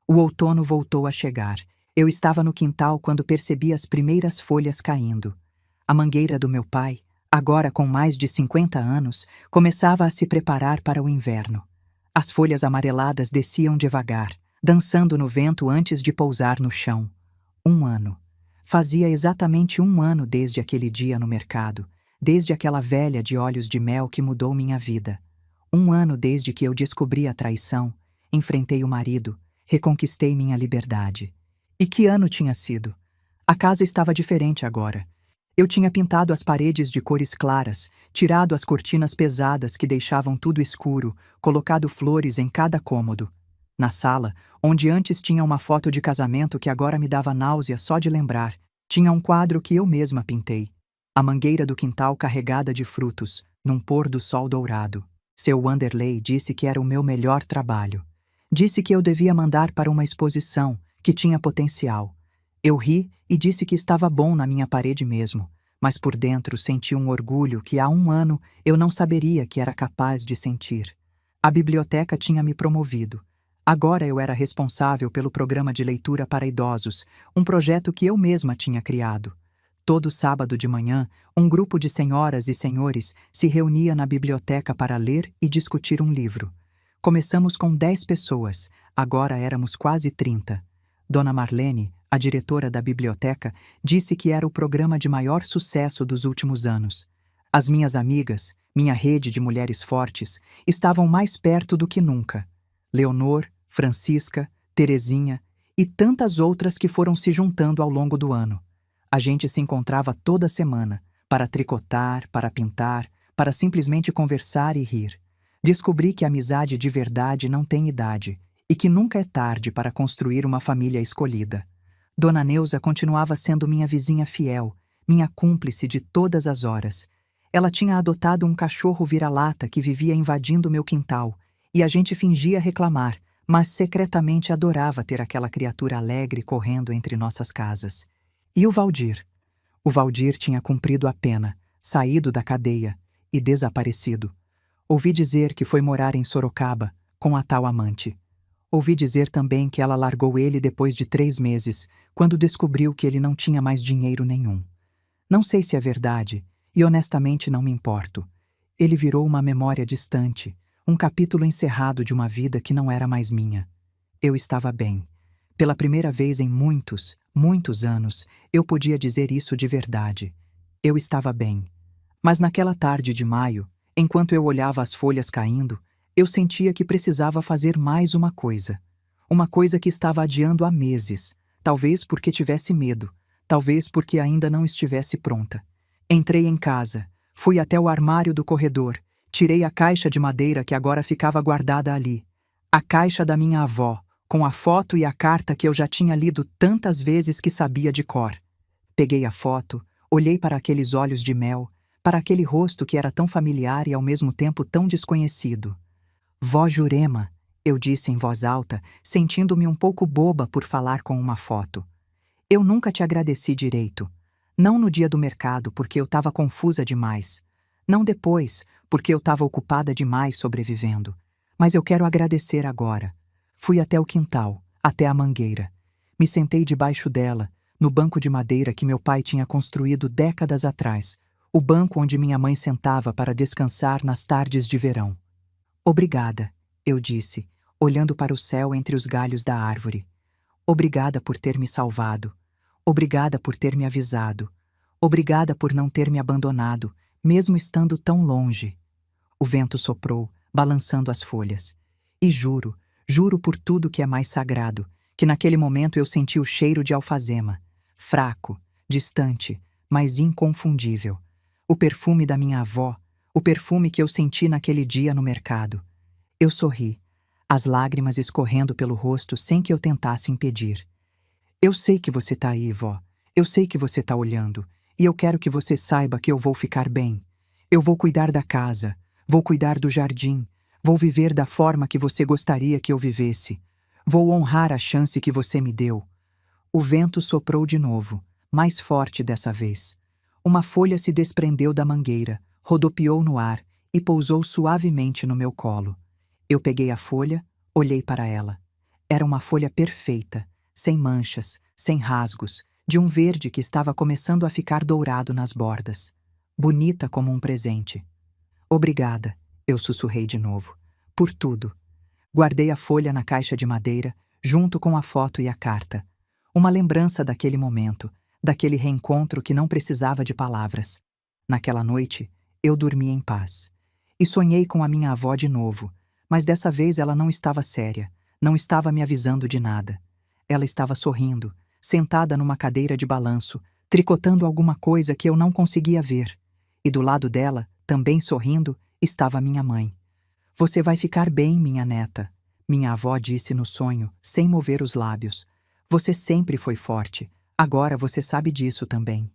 O outono voltou a chegar. Eu estava no quintal quando percebi as primeiras folhas caindo. A mangueira do meu pai, agora com mais de 50 anos, começava a se preparar para o inverno. As folhas amareladas desciam devagar, dançando no vento antes de pousar no chão. 1 ano. Fazia exatamente 1 ano desde aquele dia no mercado, desde aquela velha de olhos de mel que mudou minha vida. 1 ano desde que eu descobri a traição, enfrentei o marido, reconquistei minha liberdade. E que ano tinha sido? A casa estava diferente agora. Eu tinha pintado as paredes de cores claras, tirado as cortinas pesadas que deixavam tudo escuro, colocado flores em cada cômodo. Na sala, onde antes tinha uma foto de casamento que agora me dava náusea só de lembrar, tinha um quadro que eu mesma pintei. A mangueira do quintal carregada de frutos, num pôr do sol dourado. Seu Wanderley disse que era o meu melhor trabalho. Disse que eu devia mandar para uma exposição, que tinha potencial. Eu ri e disse que estava bom na minha parede mesmo, mas por dentro senti um orgulho que há 1 ano eu não saberia que era capaz de sentir. A biblioteca tinha me promovido. Agora eu era responsável pelo programa de leitura para idosos, um projeto que eu mesma tinha criado. Todo sábado de manhã, um grupo de senhoras e senhores se reunia na biblioteca para ler e discutir um livro. Começamos com 10 pessoas, agora éramos quase 30. Dona Marlene, a diretora da biblioteca, disse que era o programa de maior sucesso dos últimos anos. As minhas amigas, minha rede de mulheres fortes, estavam mais perto do que nunca. Leonor, Francisca, Terezinha e tantas outras que foram se juntando ao longo do ano. A gente se encontrava toda semana, para tricotar, para pintar, para simplesmente conversar e rir. Descobri que a amizade de verdade não tem idade e que nunca é tarde para construir uma família escolhida. Dona Neuza continuava sendo minha vizinha fiel, minha cúmplice de todas as horas. Ela tinha adotado um cachorro vira-lata que vivia invadindo meu quintal, e a gente fingia reclamar, mas secretamente adorava ter aquela criatura alegre correndo entre nossas casas. E o Valdir? O Valdir tinha cumprido a pena, saído da cadeia e desaparecido. Ouvi dizer que foi morar em Sorocaba, com a tal amante. Ouvi dizer também que ela largou ele depois de 3 meses, quando descobriu que ele não tinha mais dinheiro nenhum. Não sei se é verdade, e honestamente não me importo. Ele virou uma memória distante, um capítulo encerrado de uma vida que não era mais minha. Eu estava bem. Pela primeira vez em muitos, muitos anos, eu podia dizer isso de verdade. Eu estava bem. Mas naquela tarde de maio, enquanto eu olhava as folhas caindo, eu sentia que precisava fazer mais uma coisa. Uma coisa que estava adiando há meses, talvez porque tivesse medo, talvez porque ainda não estivesse pronta. Entrei em casa, fui até o armário do corredor, tirei a caixa de madeira que agora ficava guardada ali. A caixa da minha avó, com a foto e a carta que eu já tinha lido tantas vezes que sabia de cor. Peguei a foto, olhei para aqueles olhos de mel, para aquele rosto que era tão familiar e ao mesmo tempo tão desconhecido. Vó Jurema, eu disse em voz alta, sentindo-me um pouco boba por falar com uma foto. Eu nunca te agradeci direito. Não no dia do mercado, porque eu estava confusa demais. Não depois, porque eu estava ocupada demais sobrevivendo. Mas eu quero agradecer agora. Fui até o quintal, até a mangueira. Me sentei debaixo dela, no banco de madeira que meu pai tinha construído décadas atrás, o banco onde minha mãe sentava para descansar nas tardes de verão. Obrigada, eu disse, olhando para o céu entre os galhos da árvore. Obrigada por ter me salvado. Obrigada por ter me avisado. Obrigada por não ter me abandonado, mesmo estando tão longe. O vento soprou, balançando as folhas. E juro por tudo que é mais sagrado, que naquele momento eu senti o cheiro de alfazema, fraco, distante, mas inconfundível. O perfume da minha avó, o perfume que eu senti naquele dia no mercado. Eu sorri, as lágrimas escorrendo pelo rosto sem que eu tentasse impedir. Eu sei que você tá aí, vó. Eu sei que você tá olhando. E eu quero que você saiba que eu vou ficar bem. Eu vou cuidar da casa, vou cuidar do jardim, vou viver da forma que você gostaria que eu vivesse. Vou honrar a chance que você me deu. O vento soprou de novo, mais forte dessa vez. Uma folha se desprendeu da mangueira, rodopiou no ar e pousou suavemente no meu colo. Eu peguei a folha, olhei para ela. Era uma folha perfeita, sem manchas, sem rasgos, de um verde que estava começando a ficar dourado nas bordas. Bonita como um presente. Obrigada, eu sussurrei de novo, por tudo. Guardei a folha na caixa de madeira, junto com a foto e a carta. Uma lembrança daquele momento, daquele reencontro que não precisava de palavras. Naquela noite, eu dormi em paz. E sonhei com a minha avó de novo, mas dessa vez ela não estava séria, não estava me avisando de nada. Ela estava sorrindo, sentada numa cadeira de balanço, tricotando alguma coisa que eu não conseguia ver. E do lado dela, também sorrindo, estava minha mãe. "Você vai ficar bem, minha neta", minha avó disse no sonho, sem mover os lábios. "Você sempre foi forte, agora você sabe disso também."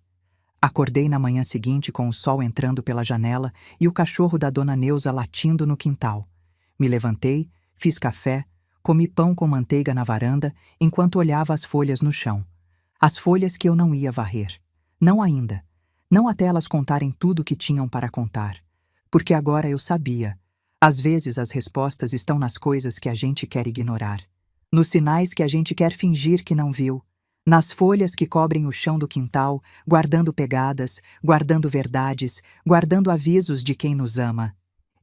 Acordei na manhã seguinte com o sol entrando pela janela e o cachorro da dona Neuza latindo no quintal. Me levantei, fiz café, comi pão com manteiga na varanda enquanto olhava as folhas no chão. As folhas que eu não ia varrer. Não ainda. Não até elas contarem tudo o que tinham para contar. Porque agora eu sabia. Às vezes as respostas estão nas coisas que a gente quer ignorar. Nos sinais que a gente quer fingir que não viu. Nas folhas que cobrem o chão do quintal, guardando pegadas, guardando verdades, guardando avisos de quem nos ama.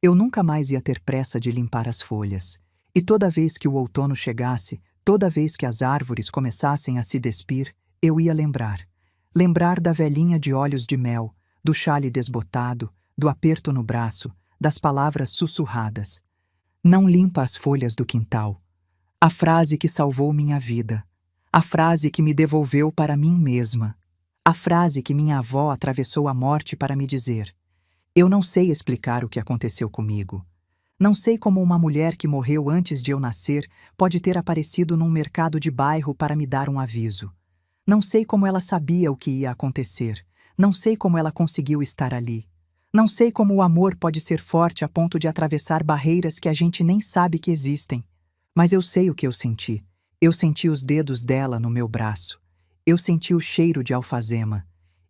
Eu nunca mais ia ter pressa de limpar as folhas. E toda vez que o outono chegasse, toda vez que as árvores começassem a se despir, eu ia lembrar. Lembrar da velhinha de olhos de mel, do chale desbotado, do aperto no braço, das palavras sussurradas. "Não limpa as folhas do quintal." A frase que salvou minha vida. A frase que me devolveu para mim mesma. A frase que minha avó atravessou a morte para me dizer. Eu não sei explicar o que aconteceu comigo. Não sei como uma mulher que morreu antes de eu nascer pode ter aparecido num mercado de bairro para me dar um aviso. Não sei como ela sabia o que ia acontecer. Não sei como ela conseguiu estar ali. Não sei como o amor pode ser forte a ponto de atravessar barreiras que a gente nem sabe que existem. Mas eu sei o que eu senti. Eu senti os dedos dela no meu braço. Eu senti o cheiro de alfazema.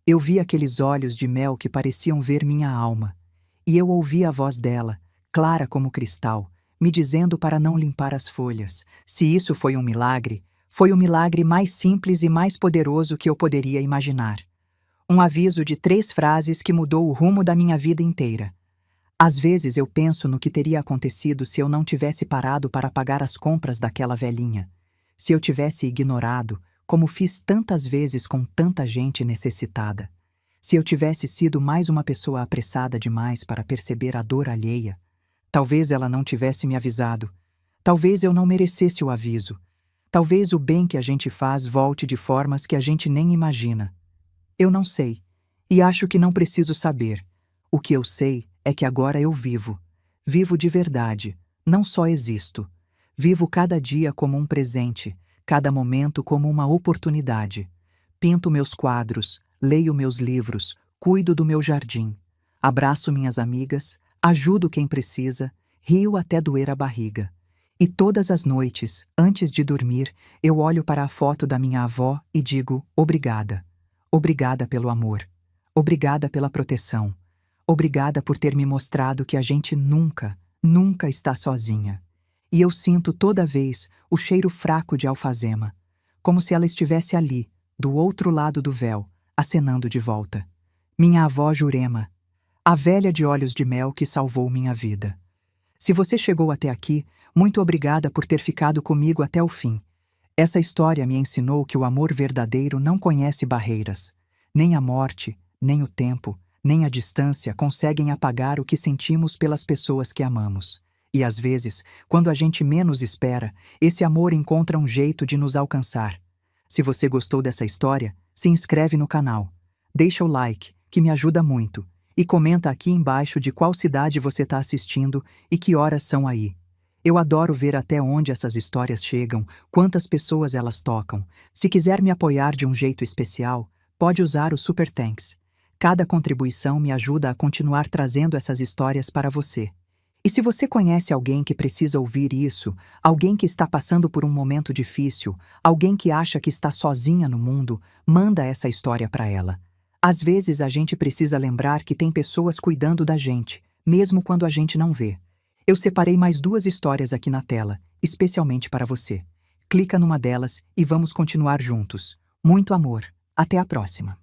Eu vi aqueles olhos de mel que pareciam ver minha alma. E eu ouvi a voz dela, clara como cristal, me dizendo para não limpar as folhas. Se isso foi um milagre, foi o milagre mais simples e mais poderoso que eu poderia imaginar. Um aviso de 3 frases que mudou o rumo da minha vida inteira. Às vezes eu penso no que teria acontecido se eu não tivesse parado para pagar as compras daquela velhinha. Se eu tivesse ignorado, como fiz tantas vezes com tanta gente necessitada. Se eu tivesse sido mais uma pessoa apressada demais para perceber a dor alheia. Talvez ela não tivesse me avisado. Talvez eu não merecesse o aviso. Talvez o bem que a gente faz volte de formas que a gente nem imagina. Eu não sei, e acho que não preciso saber. O que eu sei é que agora eu vivo. Vivo de verdade, não só existo. Vivo cada dia como um presente, cada momento como uma oportunidade. Pinto meus quadros, leio meus livros, cuido do meu jardim. Abraço minhas amigas, ajudo quem precisa, rio até doer a barriga. E todas as noites, antes de dormir, eu olho para a foto da minha avó e digo obrigada. Obrigada pelo amor. Obrigada pela proteção. Obrigada por ter me mostrado que a gente nunca, nunca está sozinha. E eu sinto toda vez o cheiro fraco de alfazema, como se ela estivesse ali, do outro lado do véu, acenando de volta. Minha avó Jurema, a velha de olhos de mel que salvou minha vida. Se você chegou até aqui, muito obrigada por ter ficado comigo até o fim. Essa história me ensinou que o amor verdadeiro não conhece barreiras. Nem a morte, nem o tempo, nem a distância conseguem apagar o que sentimos pelas pessoas que amamos. E às vezes, quando a gente menos espera, esse amor encontra um jeito de nos alcançar. Se você gostou dessa história, se inscreve no canal. Deixa o like, que me ajuda muito. E comenta aqui embaixo de qual cidade você está assistindo e que horas são aí. Eu adoro ver até onde essas histórias chegam, quantas pessoas elas tocam. Se quiser me apoiar de um jeito especial, pode usar o Super Thanks. Cada contribuição me ajuda a continuar trazendo essas histórias para você. E se você conhece alguém que precisa ouvir isso, alguém que está passando por um momento difícil, alguém que acha que está sozinha no mundo, manda essa história para ela. Às vezes a gente precisa lembrar que tem pessoas cuidando da gente, mesmo quando a gente não vê. Eu separei mais 2 histórias aqui na tela, especialmente para você. Clica numa delas e vamos continuar juntos. Muito amor. Até a próxima.